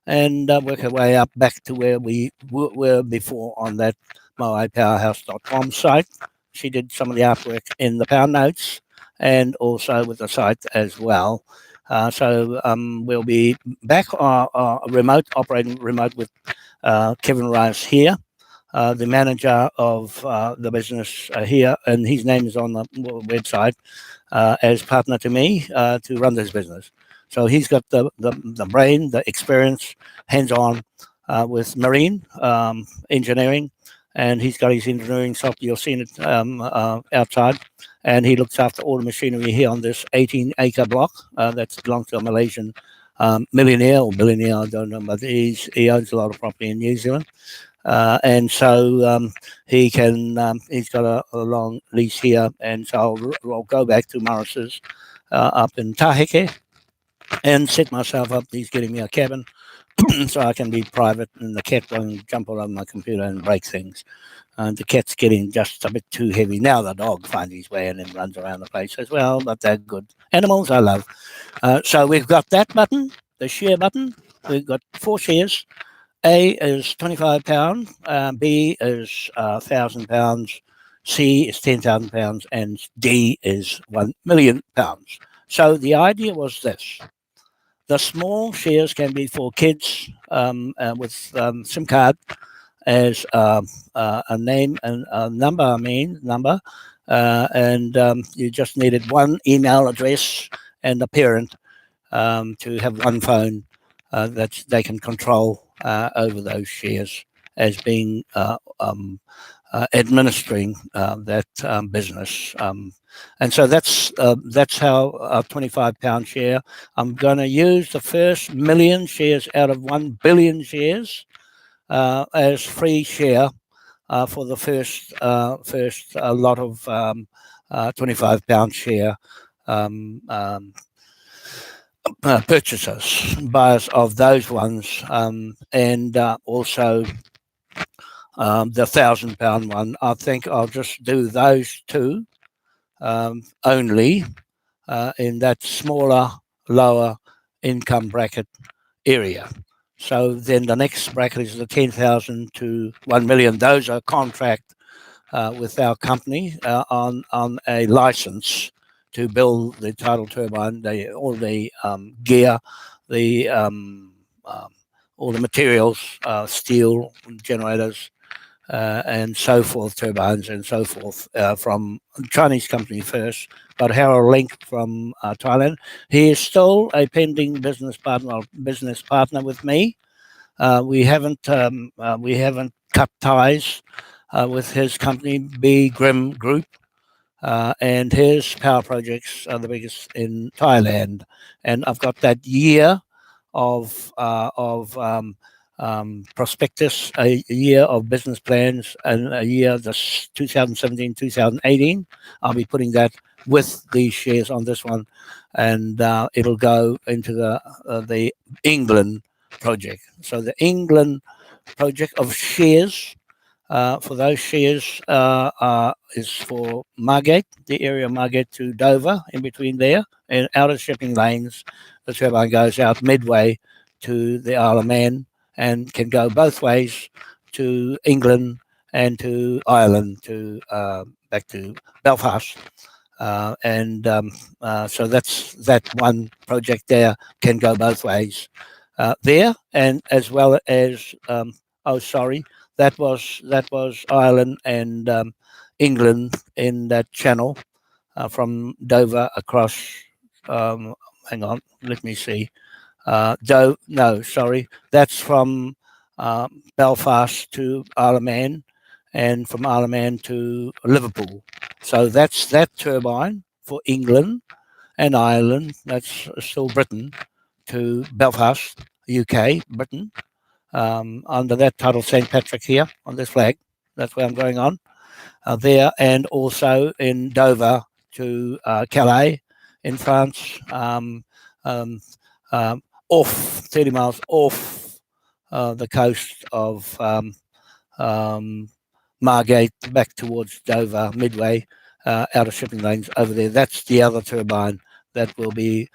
and work her way up back to where we were before on that moaipowerhouse.com site. She did some of the artwork in the pound notes and also with the site as well. So we'll be back operating remote with Kevin Rice here, the manager of the business here, and his name is on the website as partner to me to run this business. So he's got the brain, the experience, hands-on with marine engineering, and he's got his engineering software. You'll see it outside, and he looks after all the machinery here on this 18-acre block that belongs to a Malaysian millionaire or billionaire, I don't know, but he owns a lot of property in New Zealand. And so he's got a long lease here, and so I'll go back to Morris's up in Taheke and set myself up. He's getting me a cabin so I can be private, and the cat won't jump all over my computer and break things. The cat's getting just a bit too heavy. Now the dog finds his way and then runs around the place as well, but they're good animals I love. So we've got that button, the share button. We've got 4 shares. A is £25, B is £1,000, C is £10,000, and D is £1 million. So the idea was this: the small shares can be for kids with SIM card as a name and a number. And you just needed one email address and a parent to have one phone that they can control over those shares as being administering that business. And so that's how a £25 share. I'm going to use the first 1 million shares out of 1 billion shares as free share for the first lot of 25-pound share purchasers, buyers of those ones, and also the 1,000-pound one. I think I'll just do those two only in that smaller, lower income bracket area. So then the next bracket is the 10,000 to 1 million. Those are contract with our company on a license to build the tidal turbine, all the gear, the all the materials, steel generators, and so forth, turbines and so forth, from Chinese company first, but Harold Link from Thailand. He is still a pending business partner with me. We haven't cut ties with his company, B Grim Group, and his power projects are the biggest in Thailand. And I've got that year of prospectus, a year of business plans, and a year, this 2017, 2018. I'll be putting that with these shares on this one, and it'll go into the England project. So the England project of shares, for those shares, is for Margate, the area of Margate to Dover, in between there, and out of shipping lanes. The turbine goes out midway to the Isle of Man and can go both ways to England and to Ireland, to back to Belfast. So that's that one project there, can go both ways there, and as well as that was Ireland and England in that channel from Dover across. Hang on, let me see. That's from Belfast to Isle of Man, and from Isle of Man to Liverpool. So that's that turbine for England and Ireland. That's still Britain, to Belfast, UK, Britain, under that title, St. Patrick here on this flag. That's where I'm going on there, and also in Dover to Calais in France, off 30 miles off the coast of Margate, back towards Dover, midway, out of shipping lanes over there. That's the other turbine that will be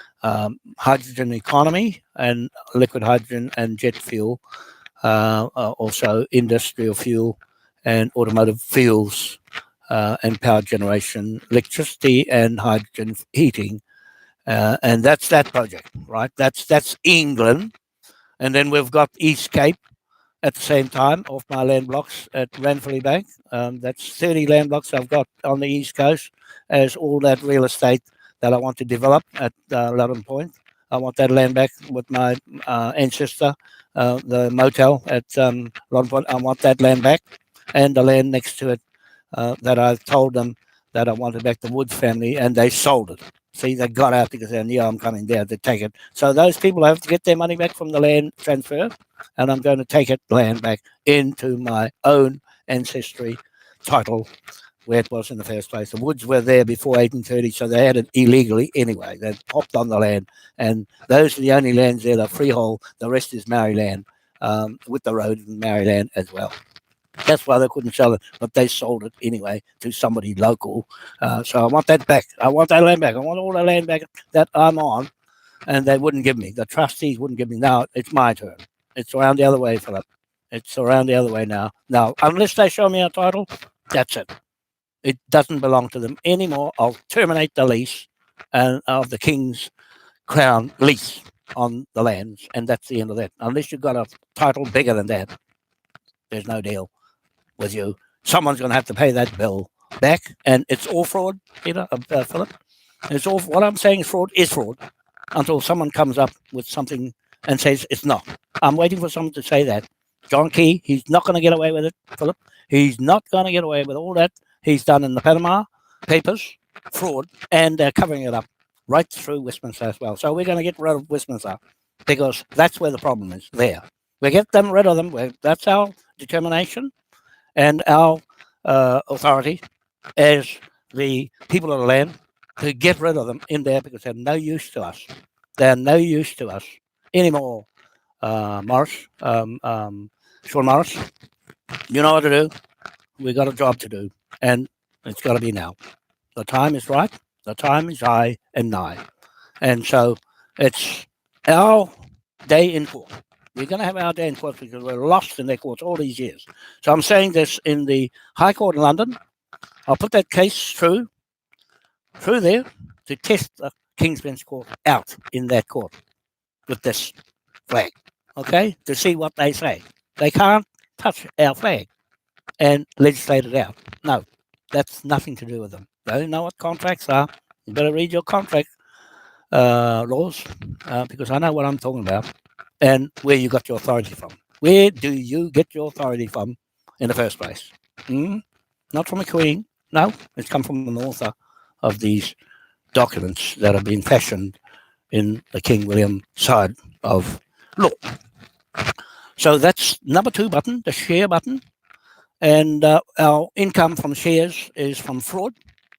hydrogen economy and liquid hydrogen and jet fuel, also industrial fuel and automotive fuels, and power generation, electricity and hydrogen heating. And that's that project, right? That's England. And then we've got East Cape at the same time off my land blocks at Ranfurly Bank. That's 30 land blocks I've got on the East Coast as all that real estate that I want to develop at Loudon Point. I want that land back with my ancestor, the motel at Loudon Point. I want that land back, and the land next to it that I've told them that I wanted back the Woods family, and they sold it. See, they got out because they knew I'm coming there to take it. So those people have to get their money back from the land transfer, and I'm going to take it land back into my own ancestry title where it was in the first place. The Woods were there before 1830, so they had it illegally anyway. They popped on the land, and those are the only lands there, the freehold. The rest is Maori land, with the road in Maori land as well. That's why they couldn't sell it, but they sold it anyway to somebody local. So I want that back. I want that land back. I want all the land back that I'm on, and they wouldn't give me. The trustees wouldn't give me. Now it's my turn. It's around the other way, Phillip. It's around the other way now. Now, unless they show me a title, that's it. It doesn't belong to them anymore. I'll terminate the lease and of the King's Crown lease on the lands, and that's the end of that. Unless you've got a title bigger than that, there's no deal with you. Someone's going to have to pay that bill back, and it's all fraud, Peter, Phillip. It's all, what I'm saying is fraud until someone comes up with something and says it's not. I'm waiting for someone to say that. John Key, he's not going to get away with it, Phillip. He's not going to get away with all that he's done in the Panama Papers, fraud, and they're covering it up right through Westminster as well. So we're going to get rid of Westminster because that's where the problem is, there. We get them rid of them. That's our determination. and our authority as the people of the land to get rid of them in there because they're no use to us. They're no use to us anymore. Morris, Sean Morris, you know what to do. We've got a job to do, and it's got to be now. The time is right. The time is high and nigh. And so it's our day in court. We're going to have our day in court because we're lost in their courts all these years. So I'm saying this in the High Court in London. I'll put that case through there to test the King's Bench Court out in that court with this flag, okay, to see what they say. They can't touch our flag and legislate it out. No, that's nothing to do with them. They don't know what contracts are. You better read your contract laws because I know what I'm talking about and where you got your authority from. Where do you get your authority from in the first place? Not from a queen. No, it's come from an author of these documents that have been fashioned in the King William side of law. So that's number 2 button, the share button. And our income from shares is from fraud,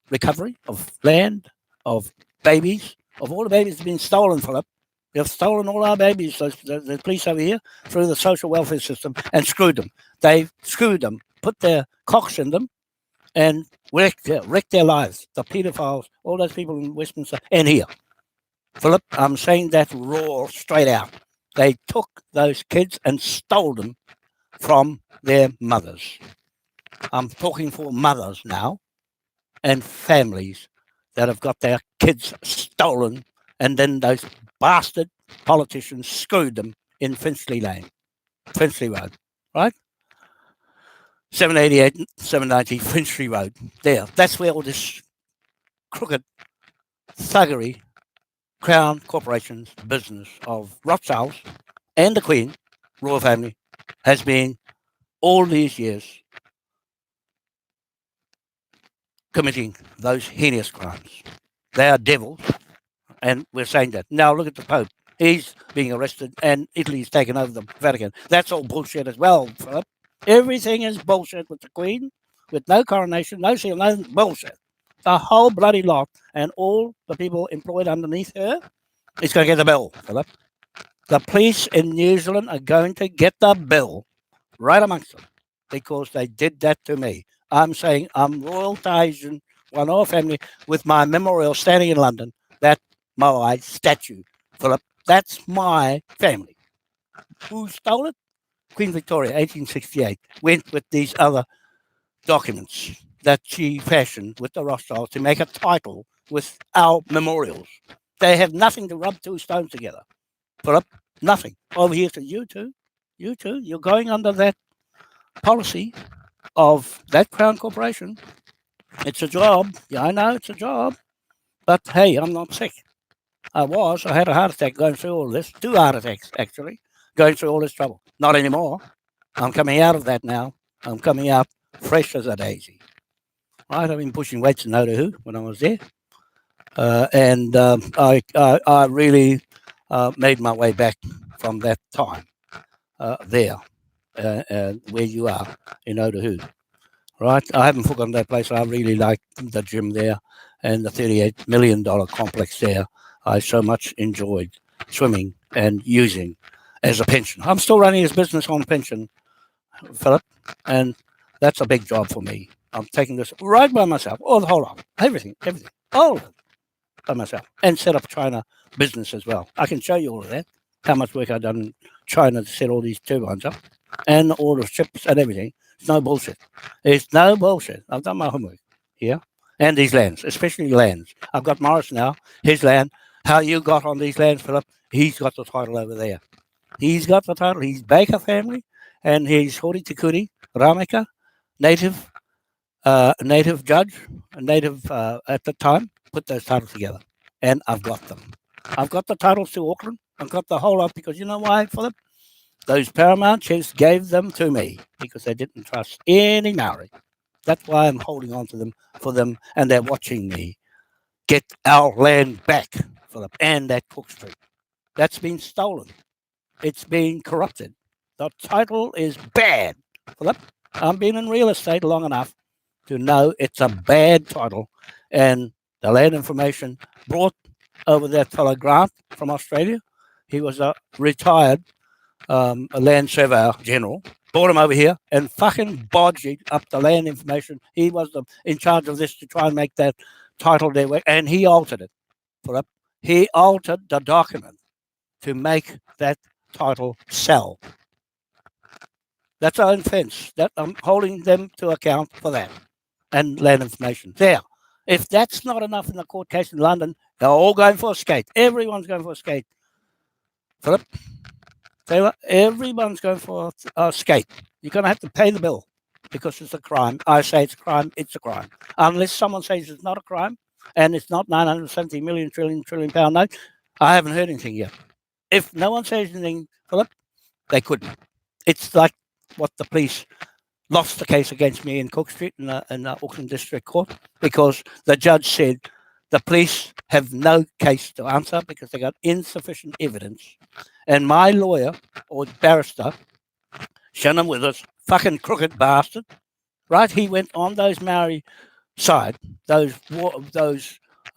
recovery of land, of babies, of all the babies that have been stolen, Philip. They've stolen all our babies, the police over here, through the social welfare system and screwed them. They've screwed them, put their cocks in them, and wrecked their lives. The paedophiles, all those people in Westminster and here. Philip, I'm saying that raw, straight out. They took those kids and stole them from their mothers. I'm talking for mothers now and families that have got their kids stolen, and then those bastard politicians screwed them in Finchley Road, right? 788, 790 Finchley Road. There. That's where all this crooked thuggery, Crown Corporation's business of Rothschilds and the Queen, royal family, has been all these years committing those heinous crimes. They are devils, and we're saying that. Now look at the Pope. He's being arrested, and Italy's taken over the Vatican. That's all bullshit as well, Philip. Everything is bullshit with the Queen, with no coronation, no seal, no bullshit. The whole bloody lot, and all the people employed underneath her is going to get the bill, Philip. The police in New Zealand are going to get the bill right amongst them because they did that to me. I'm saying I'm Royal Tahitian, one of family, with my memorial standing in London. That my statue, Philip. That's my family. Who stole it? Queen Victoria, 1868. Went with these other documents that she fashioned with the Rothschilds to make a title with our memorials. They have nothing to rub 2 stones together. Philip, nothing. Over here to you two, you're going under that policy of that Crown Corporation. It's a job. Yeah, I know it's a job. But hey, I'm not sick. I had a heart attack going through all this. 2 heart attacks, actually, going through all this trouble. Not anymore. I'm coming out of that now. I'm coming out fresh as a daisy. Right? I've been pushing weights in Otahu when I was there. And I really made my way back from that time there, where you are in Otahu. Right? I haven't forgotten that place. I really like the gym there and the $38 million complex there. I so much enjoyed swimming and using as a pension. I'm still running his business on pension, Philip, and that's a big job for me. I'm taking this right by myself, all the whole lot, everything, all of it by myself, and set up China business as well. I can show you all of that, how much work I've done in China to set all these turbines up and all the ships and everything. It's no bullshit. It's no bullshit. I've done my homework here. And these lands, especially lands. I've got Morris now, his land. How you got on these lands, Philip? He's got the title over there. He's got the title. He's Baker family, and he's Hori Tikuri, Rameka, native judge, native at the time, put those titles together. And I've got them. I've got the titles to Auckland. I've got the whole lot because you know why, Philip? Those paramount chiefs gave them to me because they didn't trust any Maori. That's why I'm holding on to them for them, and they're watching me get our land back, Philip, and that Cook Street. That's been stolen. It's been corrupted. The title is bad, Philip. I've been in real estate long enough to know it's a bad title. And the land information brought over that fellow Grant from Australia. He was a retired a land surveyor general. Brought him over here and fucking bodged up the land information. He was in charge of this to try and make that title their way, and he altered it. Phillip. He altered the document to make that title sell. That's our offence. That I'm holding them to account for that and land information. There. If that's not enough in the court case in London, they're all going for a skate. Everyone's going for a skate. Phillip, Taylor, everyone's going for a skate. You're going to have to pay the bill because it's a crime. I say it's a crime. It's a crime. Unless someone says it's not a crime and it's not 970 million trillion pound note, I haven't heard anything yet. If no one says anything, Phillip, they couldn't. It's like what the police lost the case against me in Cook Street in the Auckland District Court because the judge said the police have no case to answer because they got insufficient evidence. And my lawyer or barrister, Shannon Withers, fucking crooked bastard, right? He went on those Maori side, those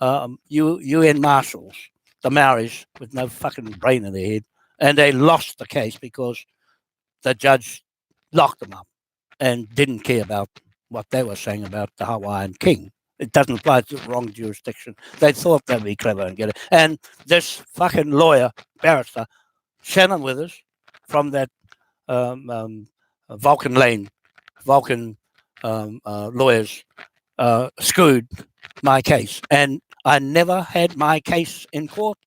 UN marshals, the Maoris with no fucking brain in their head, and they lost the case because the judge locked them up and didn't care about what they were saying about the Hawaiian king. It doesn't apply to the wrong jurisdiction. They thought they'd be clever and get it. And this fucking lawyer, barrister, Shannon Withers, from that Vulcan Lane, Vulcan lawyers, screwed my case. And I never had my case in court.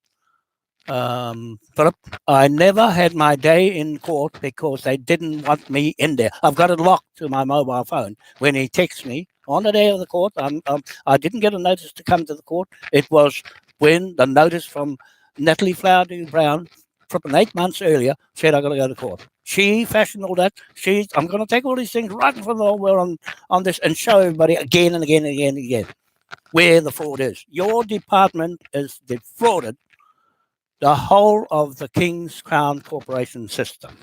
Phillip, I never had my day in court because they didn't want me in there. I've got it locked to my mobile phone. When he texts me on the day of the court, I didn't get a notice to come to the court. It was when the notice from Natalie Flower Brown, flipping 8 months earlier, said I got to go to court. She fashioned all that. I'm going to take all these things right in front of the whole world on this and show everybody again and again and again and again where the fraud is. Your department is defrauded the whole of the King's Crown Corporation system.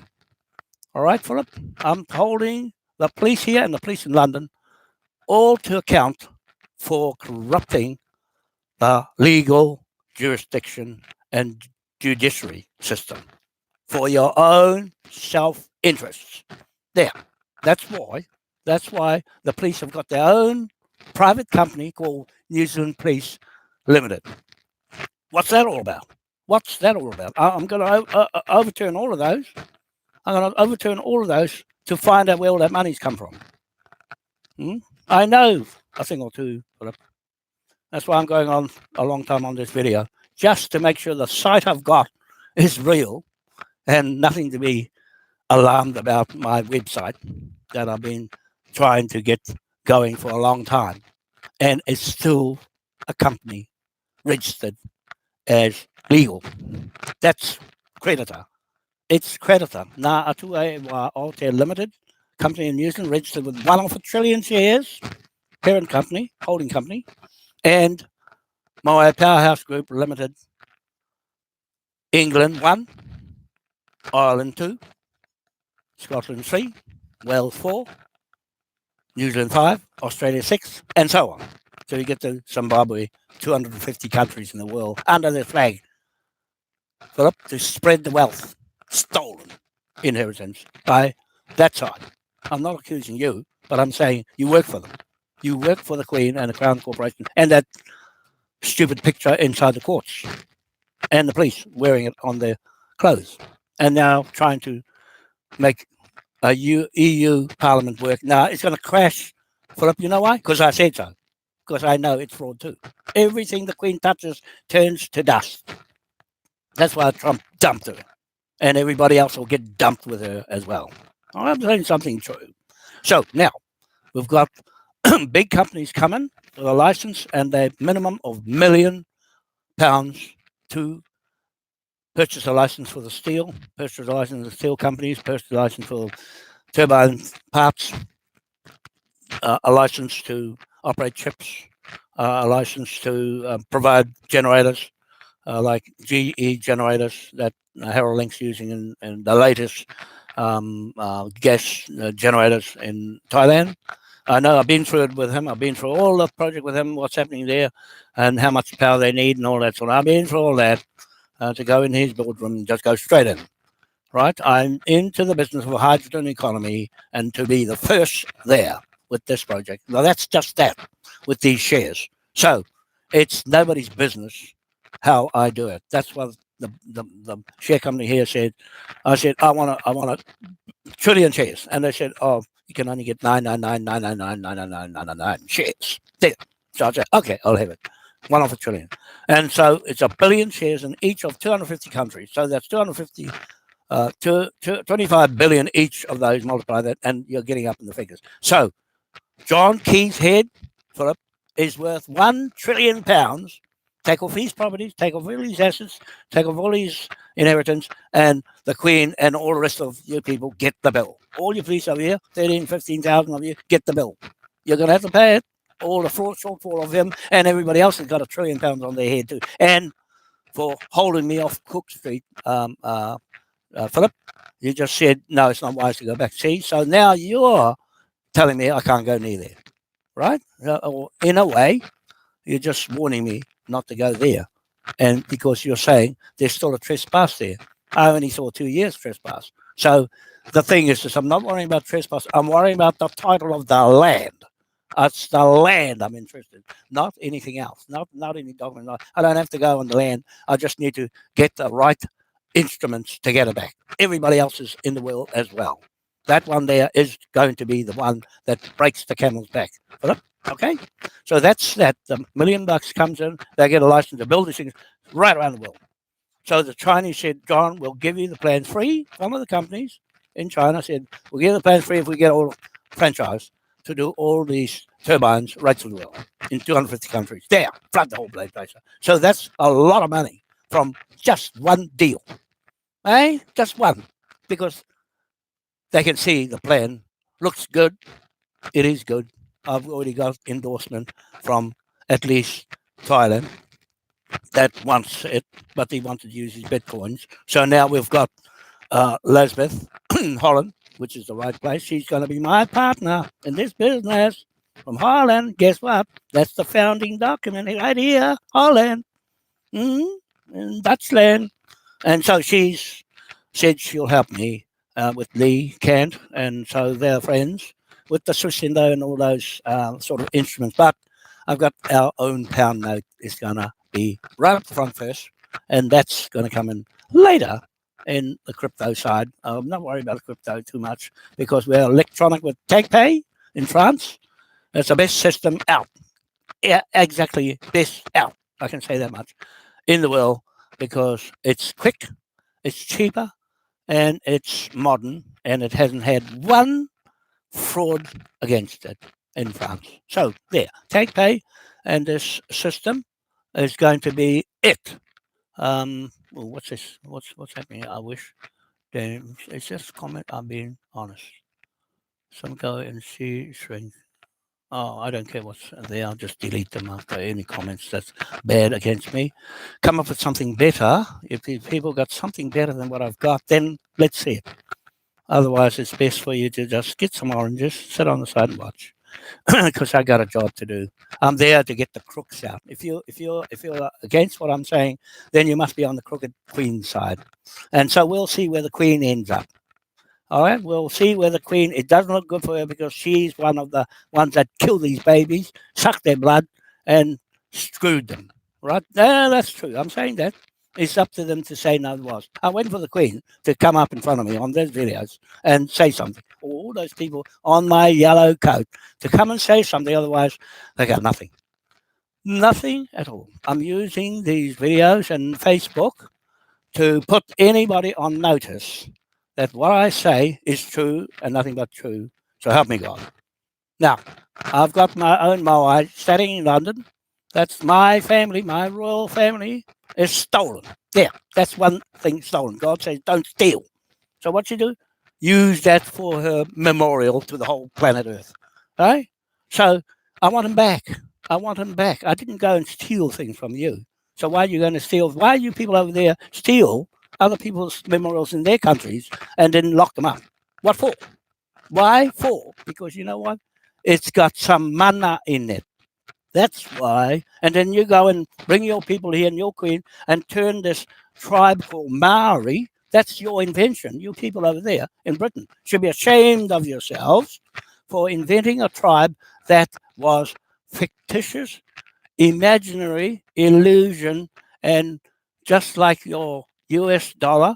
All right, Phillip? I'm holding the police here and the police in London all to account for corrupting the legal jurisdiction and judiciary system for your own self-interests. There. That's why the police have got their own private company called New Zealand Police Limited. What's that all about? What's that all about? I'm going to overturn all of those. I'm going to overturn all of those to find out where all that money's come from. I know a thing or two, Phillip. That's why I'm going on a long time on this video, just to make sure the site I've got is real and nothing to be alarmed about my website that I've been trying to get going for a long time. And it's still a company registered as legal. That's creditor. It's creditor. Nā Atua Wā Aotea Limited, company in New Zealand, registered with 1 trillion shares, parent company, holding company, and Moai Powerhouse Group Limited, England 1, Ireland 2, Scotland 3, Wales 4, New Zealand 5, Australia 6, and so on. So you get to Zimbabwe, 250 countries in the world under their flag. Phillip, to spread the wealth, stolen inheritance by that side. I'm not accusing you, but I'm saying you work for them. You work for the Queen and the Crown Corporation and that stupid picture inside the courts and the police wearing it on their clothes and now trying to make a EU Parliament work. Now it's going to crash, Phillip. You know why? Because I said so. Because I know it's fraud too. Everything the Queen touches turns to dust. That's why Trump dumped her. And everybody else will get dumped with her as well. I'm saying something true. So now we've got big companies coming with a license and a minimum of £1 million to purchase a license for the steel, purchase a license for the steel companies, purchase a license for turbine parts, a license to operate ships, a license to provide generators like GE generators that Harold Link's using and the latest gas generators in Thailand. I know I've been through it with him. I've been through all the project with him, what's happening there, and how much power they need and all that sort of. I've been through all that to go in his boardroom and just go straight in. Right, I'm into the business of a hydrogen economy and to be the first there with this project. Now that's just that with these shares. So it's nobody's business how I do it. That's what the share company here said. I said I want a trillion shares, and they said, oh, you can only get 999999999 shares. There. So I said, okay, I'll have it. One of a trillion. And so it's a billion shares in each of 250 countries. So that's 250 25 billion each of those, multiply that, and you're getting up in the figures. So John Key's head, Phillip, is worth £1 trillion. Take off his properties, take off all his assets, take off all his inheritance, and the Queen and all the rest of you people get the bill. All your police over here, 13, 15,000 of you, get the bill. You're going to have to pay it. All the fraud shortfall of him and everybody else has got £1 trillion on their head too. And for holding me off Cook Street, Phillip, you just said, no, it's not wise to go back. See, so now you're telling me I can't go near there, right? Or in a way, you're just warning me not to go there. And because you're saying there's still a trespass there. I only saw 2 years trespass. So the thing is this, I'm not worrying about trespass. I'm worrying about the title of the land. It's the land I'm interested in, not anything else, not any document. I don't have to go on the land. I just need to get the right instruments to get it back. Everybody else is in the will as well. That one there is going to be the one that breaks the camel's back. Okay? So that's that. The $1 million comes in, they get a license to build these things right around the world. So the Chinese said, John, we'll give you the plans free. Some of the companies in China said, we'll give you the plans free if we get all franchise to do all these turbines right through the world in 250 countries. There, flood the whole place. So that's a lot of money from just one deal. Just one. Because they can see the plan looks good. It is good. I've already got endorsement from at least Thailand that wants it, but he wanted to use his bitcoins. So now we've got Lisbeth Holland, which is the right place. She's going to be my partner in this business from Holland. Guess what? That's the founding document right here, Holland, in Dutchland. And so she's said she'll help me with Lee, Cant, and so they're friends with the Swiss Indo and all those sort of instruments. But I've got our own pound note is going to be right up the front first, and that's going to come in later in the crypto side. I'm not worried about crypto too much because we're electronic with TagPay in France. It's the best system out. Yeah, exactly, best out. I can say that much in the world because it's quick, it's cheaper, and it's modern, and it hasn't had one fraud against it in France. So there, TagPay and this system is going to be it. What's this? What's happening? I wish. It's just a comment. I'm being honest. Some go and see shrink. Oh, I don't care what's there. I'll just delete them after any comments that's bad against me. Come up with something better. If people got something better than what I've got, then let's see it. Otherwise, it's best for you to just get some oranges, sit on the side and watch, because I got a job to do. I'm there to get the crooks out. If you're against what I'm saying, then you must be on the crooked Queen side. And so we'll see where the Queen ends up. All right, we'll see where the Queen. It doesn't look good for her because she's one of the ones that kill these babies, suck their blood, and screwed them. Right? No, that's true. I'm saying that. It's up to them to say no. It was. I went for the Queen to come up in front of me on those videos and say something. All those people on my yellow coat to come and say something. Otherwise, they got nothing. Nothing at all. I'm using these videos and Facebook to put anybody on notice that what I say is true and nothing but true. So help me God. Now, I've got my own Moai studying in London. That's my family, my royal family is stolen. There, that's one thing stolen. God says don't steal. So what you do? Use that for her memorial to the whole planet Earth. Right? So I want him back. I want him back. I didn't go and steal things from you. So why are you going to steal? Why are you people over there steal other people's memorials in their countries and then lock them up? What for? Why for? Because you know what? It's got some mana in it. That's why. And then you go and bring your people here and your queen and turn this tribe called Maori. That's your invention. You people over there in Britain should be ashamed of yourselves for inventing a tribe that was fictitious, imaginary, illusion, and just like your US dollar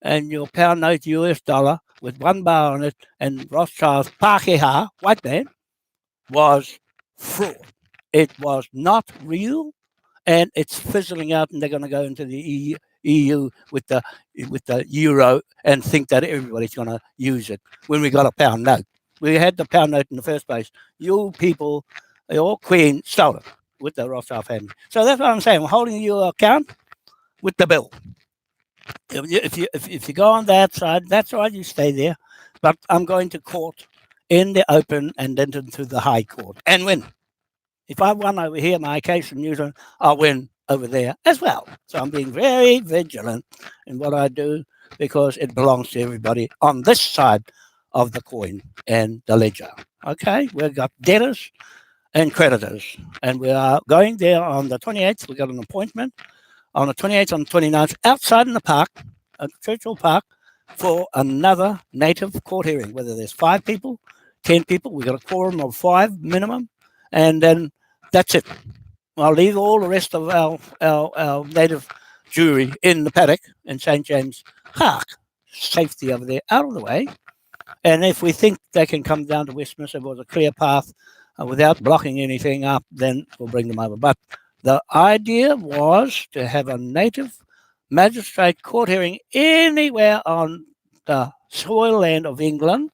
and your pound note US dollar with one bar on it and Rothschild's Pākehā, white man, was fraud. It was not real, and it's fizzling out, and they're going to go into the EU with the euro and think that everybody's going to use it when we got a pound note. We had the pound note in the first place. You people, your queen stole it with the Rothschild family. So that's what I'm saying. I'm holding you account with the bill. If you go on that side, that's right. You stay there, but I'm going to court in the open and then to the High Court and win. If I won over here, my case in New Zealand, I'll win over there as well. So I'm being very vigilant in what I do because it belongs to everybody on this side of the coin and the ledger. Okay, we've got debtors and creditors, and we are going there on the 28th. We got an appointment on the 28th, on the 29th, outside in the park, at Churchill Park, for another native court hearing, whether there's 5 people, 10 people. We've got a quorum of 5 minimum, and then that's it. I'll leave all the rest of our native jury in the paddock in St. James Park. Safety over there, out of the way. And if we think they can come down to Westminster with a clear path without blocking anything up, then we'll bring them over. But the idea was to have a native magistrate court hearing anywhere on the soil land of England,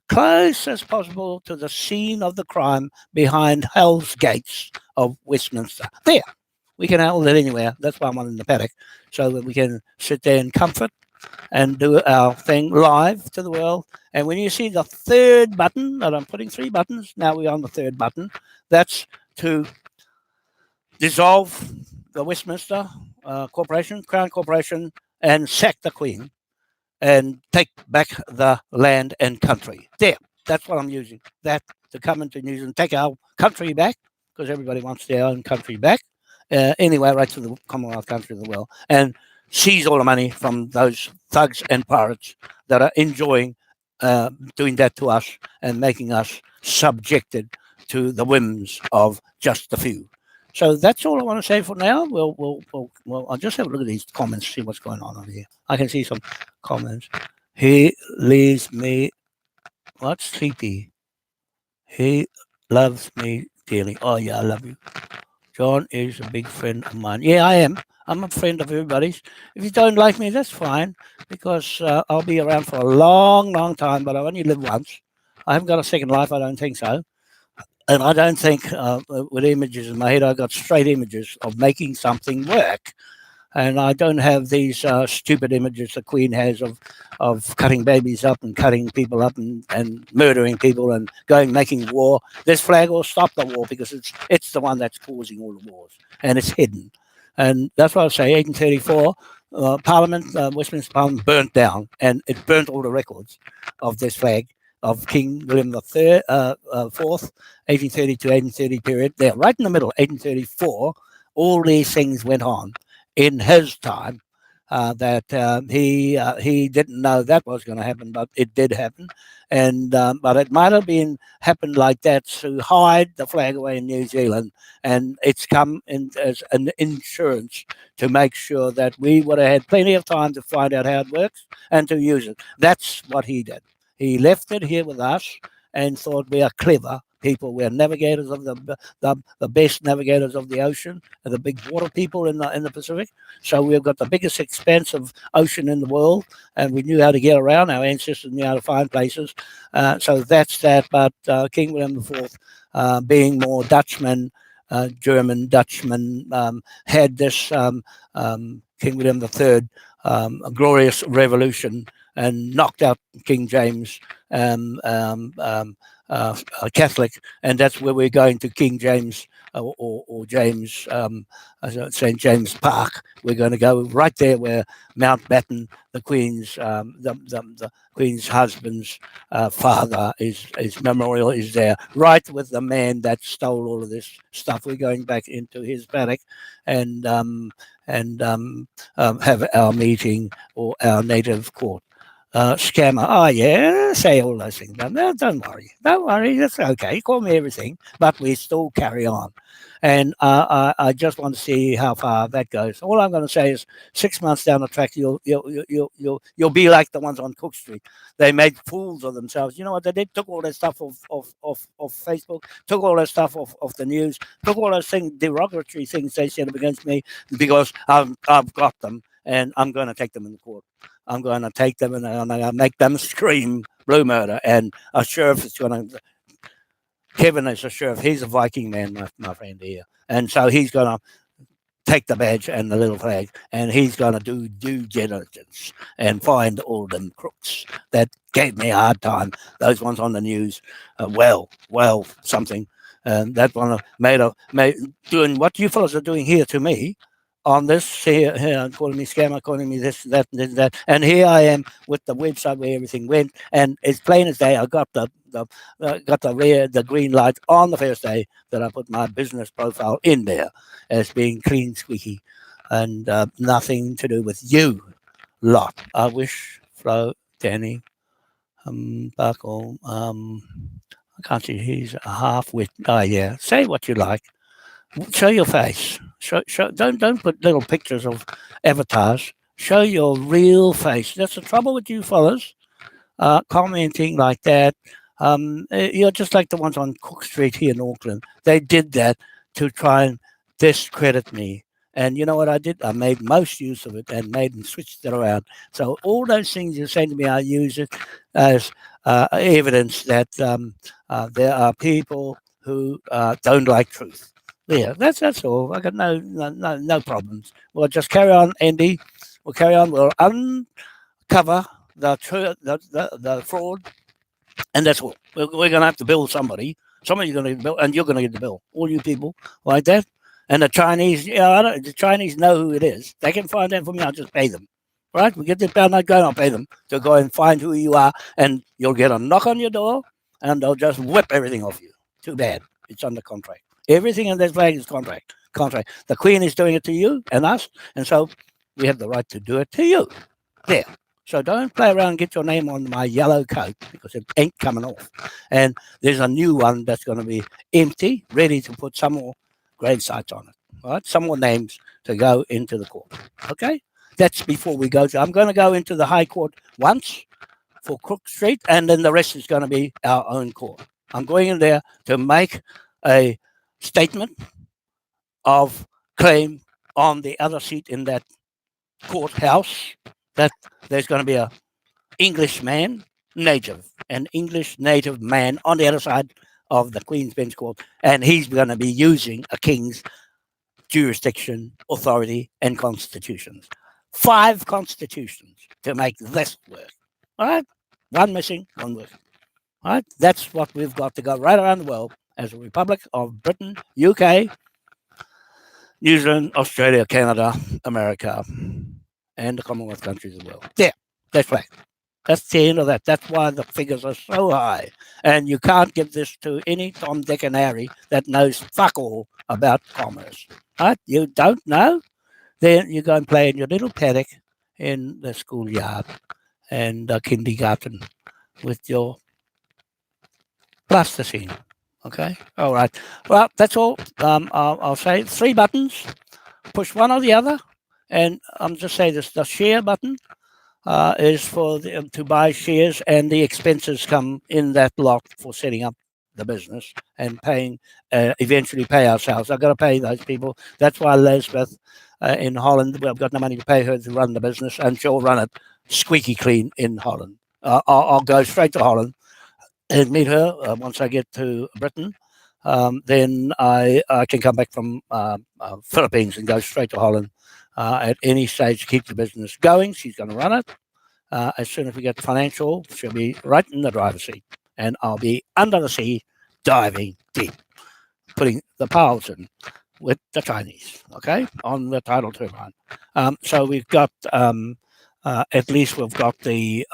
close as possible to the scene of the crime behind Hell's Gates of Westminster. There, we can hold it anywhere. That's why I'm on in the paddock, so that we can sit there in comfort and do our thing live to the world. And when you see the third button, that I'm putting 3 buttons, now we're on the third button, that's to dissolve the Westminster Corporation, Crown Corporation, and sack the Queen and take back the land and country. There, that's what I'm using. That to come into New Zealand, take our country back, because everybody wants their own country back, anyway, right to the Commonwealth country of the world, and seize all the money from those thugs and pirates that are enjoying doing that to us and making us subjected to the whims of just a few. So that's all I want to say for now. I'll just have a look at these comments, see what's going on over here. I can see some comments. He leaves me. What's sleepy? He loves me dearly. Oh yeah, I love you. John is a big friend of mine. Yeah, I am. I'm a friend of everybody's. If you don't like me, that's fine, because I'll be around for a long, long time, but I only live once. I haven't got a second life, I don't think so. And I don't think with images in my head, I got straight images of making something work. And I don't have these stupid images the Queen has of cutting babies up and cutting people up and murdering people and making war. This flag will stop the war because it's the one that's causing all the wars, and it's hidden. And that's what I say, 1834, Parliament, Westminster Parliament burnt down, and it burnt all the records of this flag of King William III, 4th, 1830 to 1830 period. There, right in the middle, 1834, all these things went on in his time, that he didn't know that was going to happen, but it did happen. And but it might have been happened like that to hide the flag away in New Zealand, and it's come in as an insurance to make sure that we would have had plenty of time to find out how it works and to use it. That's what he did. He left it here with us and thought we are clever people. We're navigators of the best navigators of the ocean, and the big water people in the Pacific. So we've got the biggest expanse of ocean in the world, and we knew how to get around. Our ancestors knew how to find places. So that's that. But King William IV, being more Dutchman, German Dutchman, had this King William III, a glorious revolution, and knocked out King James, Catholic, and that's where we're going to King James or James, St. James Park. We're going to go right there where Mountbatten, the Queen's husband's father, his memorial is there, right with the man that stole all of this stuff. We're going back into his paddock and have our meeting or our native court. Scammer. Oh yeah, say all those things. But no, don't worry. That's okay. Call me everything, but we still carry on. And I just want to see how far that goes. All I'm going to say is 6 months down the track, you'll be like the ones on Cook Street. They made fools of themselves. You know what they did? Took all that stuff off Facebook, took all that stuff off the news, took all those things, derogatory things they said against me because I've got them and I'm going to take them in the court. I'm going to take them and I'm going to make them scream blue murder. And a sheriff is going to. Kevin is a sheriff. He's a Viking man, my friend here, and so he's going to take the badge and the little flag, and he's going to do due diligence and find all them crooks that gave me a hard time. Those ones on the news, something. That one made doing what you fellas are doing here to me. On this here, calling me scammer, calling me this, that, and here I am with the website where everything went, and it's plain as day. I got the green light on the first day that I put my business profile in there as being clean, squeaky, and nothing to do with you lot. I wish Flo, Danny, Buckle, I can't see. He's a half-wit. Oh yeah, say what you like. Show your face. Show. Don't put little pictures of avatars. Show your real face. That's the trouble with you fellas. Commenting like that. You're just like the ones on Cook Street here in Auckland. They did that to try and discredit me. And you know what I did? I made most use of it and made and switched it around. So all those things you're saying to me, I use it as evidence that there are people who don't like truth. Yeah, that's all. I got no problems. We'll just carry on, Andy. We'll carry on. We'll uncover the fraud, and that's all. We're going to have to bill somebody. Somebody's going to bill, and you're going to get the bill. All you people like that. And the Chinese, the Chinese know who it is. They can find out for me. I'll just pay them. Right? We get this pound note going. I'll pay them to go and find who you are, and you'll get a knock on your door, and they'll just whip everything off you. Too bad. It's under contract. Everything in this flag is contract. The Queen is doing it to you and us, and so we have the right to do it to you. There. So don't play around and get your name on my yellow coat because it ain't coming off. And there's a new one that's going to be empty, ready to put some more grade sites on it. Right? Some more names to go into the court. Okay? That's before we go to. I'm going to go into the High Court once for Cook Street, and then the rest is going to be our own court. I'm going in there to make a statement of claim on the other seat in that courthouse that there's going to be an English native man on the other side of the Queen's Bench Court, and he's going to be using a king's jurisdiction, authority, and constitutions. 5 constitutions to make this work. All right? One missing, one working. All right? That's what we've got to go right around the world as a Republic of Britain, UK, New Zealand, Australia, Canada, America, and the Commonwealth countries as well. There, that's right. That's the end of that. That's why the figures are so high. And you can't give this to any Tom, Dick, and Harry that knows fuck all about commerce. Right? You don't know? Then you go and play in your little paddock in the schoolyard and kindergarten with your plasticine. Okay? All right. Well, that's all. I'll say 3 buttons. Push one or the other. And I'm just saying this, the share button is for to buy shares, and the expenses come in that lot for setting up the business and paying, eventually pay ourselves. I've got to pay those people. That's why Elizabeth in Holland, I've got no money to pay her to run the business, and she'll run it squeaky clean in Holland. I'll go straight to Holland and meet her once I get to Britain. Then I can come back from Philippines and go straight to Holland at any stage to keep the business going. She's going to run it. As soon as we get financial, she'll be right in the driver's seat, and I'll be under the sea, diving deep. putting the piles in with the Chinese, okay, on the tidal turbine. So we've got at least we've got the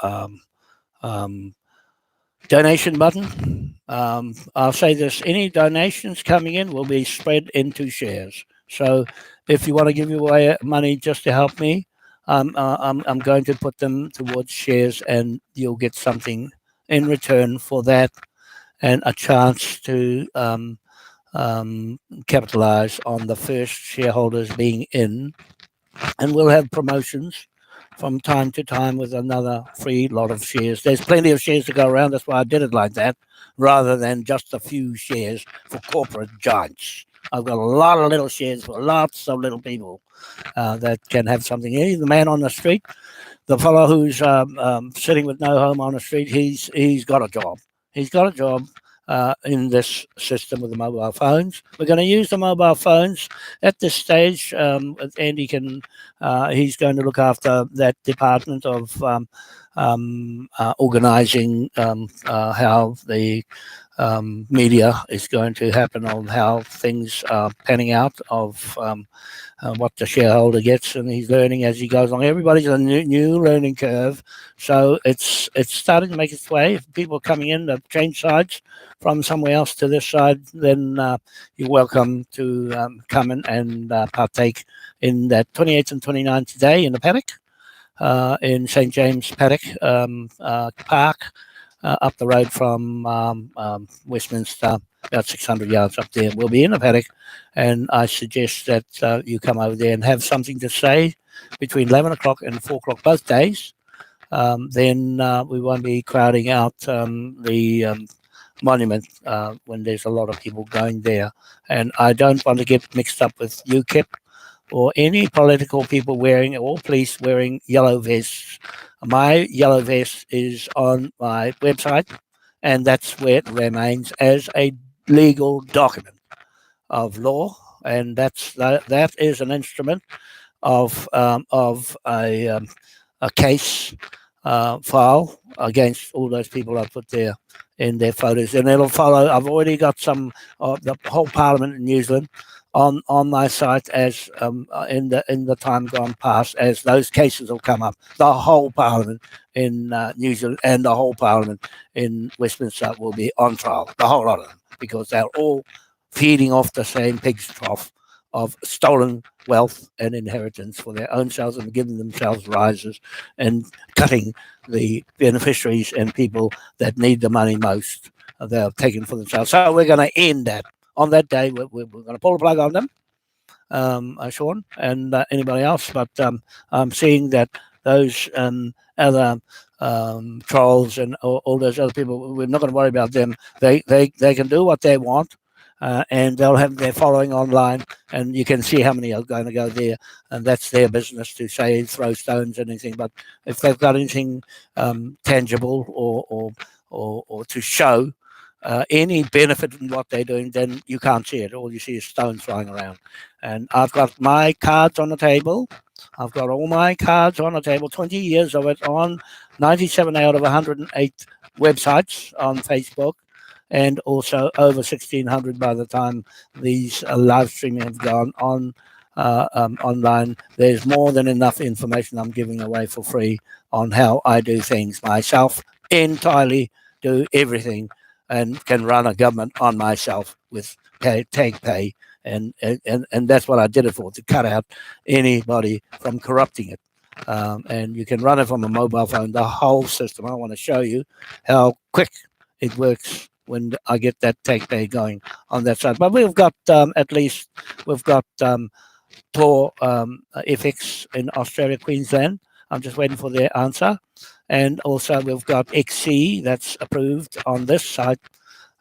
donation button. I'll say this: any donations coming in will be spread into shares. So if you want to give away money just to help me, I'm going to put them towards shares, and you'll get something in return for that, and a chance to capitalize on the first shareholders being in, and we'll have promotions from time to time with another free lot of shares. There's plenty of shares to go around. That's why I did it like that, rather than just a few shares for corporate giants. I've got a lot of little shares for lots of little people that can have something. The man on the street, the fellow who's sitting with no home on the street, he's got a job. He's got a job in this system with the mobile phones. We're going to use the mobile phones at this stage. Andy can, he's going to look after that department of organising how the media is going to happen, of how things are panning out, of what the shareholder gets, and he's learning as he goes along. Everybody's on a new learning curve, so it's starting to make its way. If people are coming in to change sides from somewhere else to this side, then you're welcome to come in and partake in that 28th and 29th today in the paddock, in St. James Paddock Park, up the road from Westminster, about 600 yards up there. We'll be in the paddock, and I suggest that you come over there and have something to say between 11 o'clock and 4 o'clock both days. Then we won't be crowding out the monument when there's a lot of people going there. And I don't want to get mixed up with UKIP or any political people wearing, or police wearing yellow vests. My yellow vest is on my website, and that's where it remains as a legal document of law, and that is an instrument of a case file against all those people I put there in their photos, and it'll follow. I've already got some of the whole Parliament in New Zealand on my site as in the time gone past, as those cases will come up. The whole Parliament in New Zealand and the whole Parliament in Westminster will be on trial, the whole lot of them, because they're all feeding off the same pig's trough of stolen wealth and inheritance for their own selves, and giving themselves rises and cutting the beneficiaries and people that need the money most. They're taken for themselves. So we're going to end that. On that day, we're going to pull the plug on them, Sean, and anybody else. But I'm seeing that those other trolls and all those other people, we're not going to worry about them. They can do what they want. And they'll have their following online, and you can see how many are going to go there, and that's their business to say throw stones and anything. But if they've got anything tangible or to show any benefit in what they're doing, then you can't see it. All you see is stones flying around. And I've got my cards on the table. I've got all my cards on the table, 20 years of it on 97 out of 108 websites on Facebook, and also over 1,600 by the time these live streaming have gone on online. There's more than enough information I'm giving away for free on how I do things myself, entirely do everything, and can run a government on myself with take pay. And that's what I did it for, to cut out anybody from corrupting it. And you can run it from a mobile phone, the whole system. I want to show you how quick it works when I get that take pay going on that side. But we've got we've got Tor FX in Australia, Queensland. I'm just waiting for their answer. And also we've got XC that's approved on this site.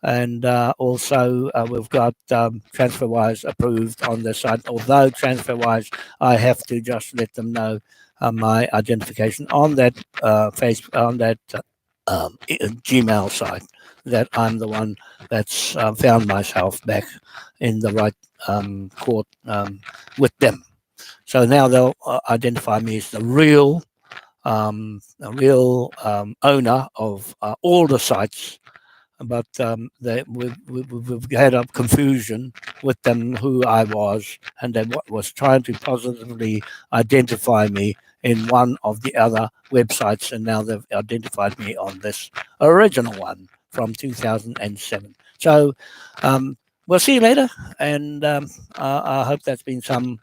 And also we've got TransferWise approved on this site. Although TransferWise, I have to just let them know my identification on that on that Gmail site, that I'm the one that's found myself back in the right court with them. So now they'll identify me as the real owner of all the sites but we've had a confusion with them who I was, and they was trying to positively identify me in one of the other websites, and now they've identified me on this original one from 2007. So we'll see you later, and I hope that's been some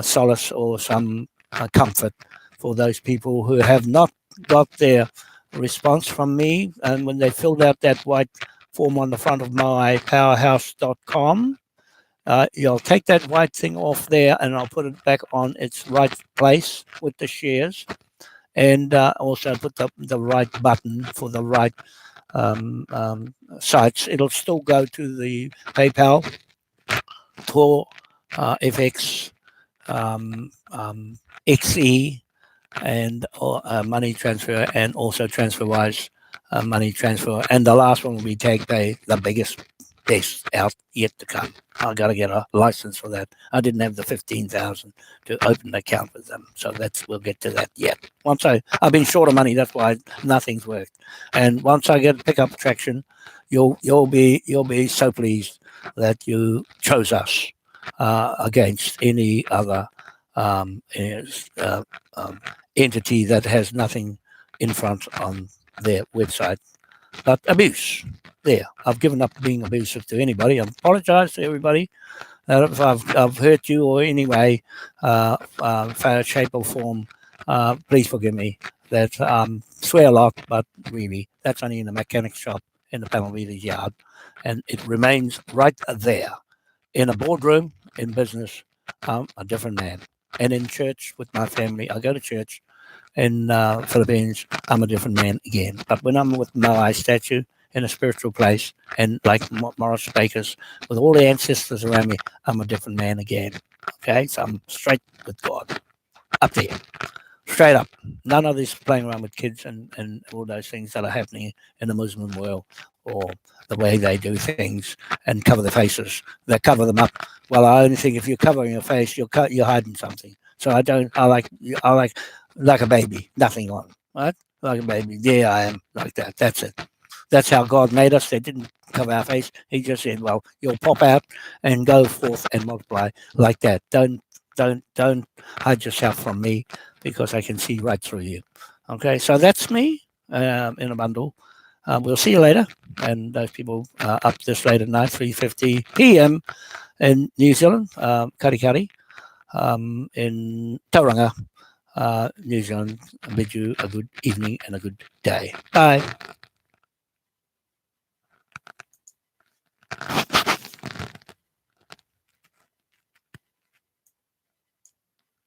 solace or some comfort for those people who have not got their response from me. And when they filled out that white form on the front of my powerhouse.com, you'll take that white thing off there and I'll put it back on its right place with the shares, and also put the right button for the right sites. It'll still go to the PayPal, Tor, FX, XE, and money transfer, and also TransferWise money transfer. And the last one will be TagPay, the biggest best out yet to come. I got to get a license for that. I didn't have the 15,000 to open an account with them, so we'll get to that yet. Once I've been short of money, that's why nothing's worked. And once I pick up traction, you'll be so pleased that you chose us against any other entity that has nothing in front on their website but abuse. There, I've given up being abusive to anybody. I apologise to everybody if I've hurt you or any way, shape or form. Please forgive me. That swear a lot, but really, that's only in a mechanic shop in the panel beater's yard, and it remains right there. In a boardroom, in business, I'm a different man. And in church with my family, I go to church in Philippines, I'm a different man again. But when I'm with my statue in a spiritual place, and like Morris Baker's, with all the ancestors around me, I'm a different man again. Okay, so I'm straight with God, up there, straight up. None of this playing around with kids and all those things that are happening in the Muslim world, or the way they do things and cover their faces. They cover them up. Well, I only think if you're covering your face, you're hiding something. So I like a baby, nothing on, right? Like a baby. There I am, like that. That's it. That's how God made us. They didn't cover our face. He just said, "Well, you'll pop out and go forth and multiply like that. Don't hide yourself from me, because I can see right through you." Okay, so that's me in a bundle. We'll see you later. And those people up this late at night, 3:50 p.m. in New Zealand, Kari in Tauranga, New Zealand. I bid you a good evening and a good day. Bye.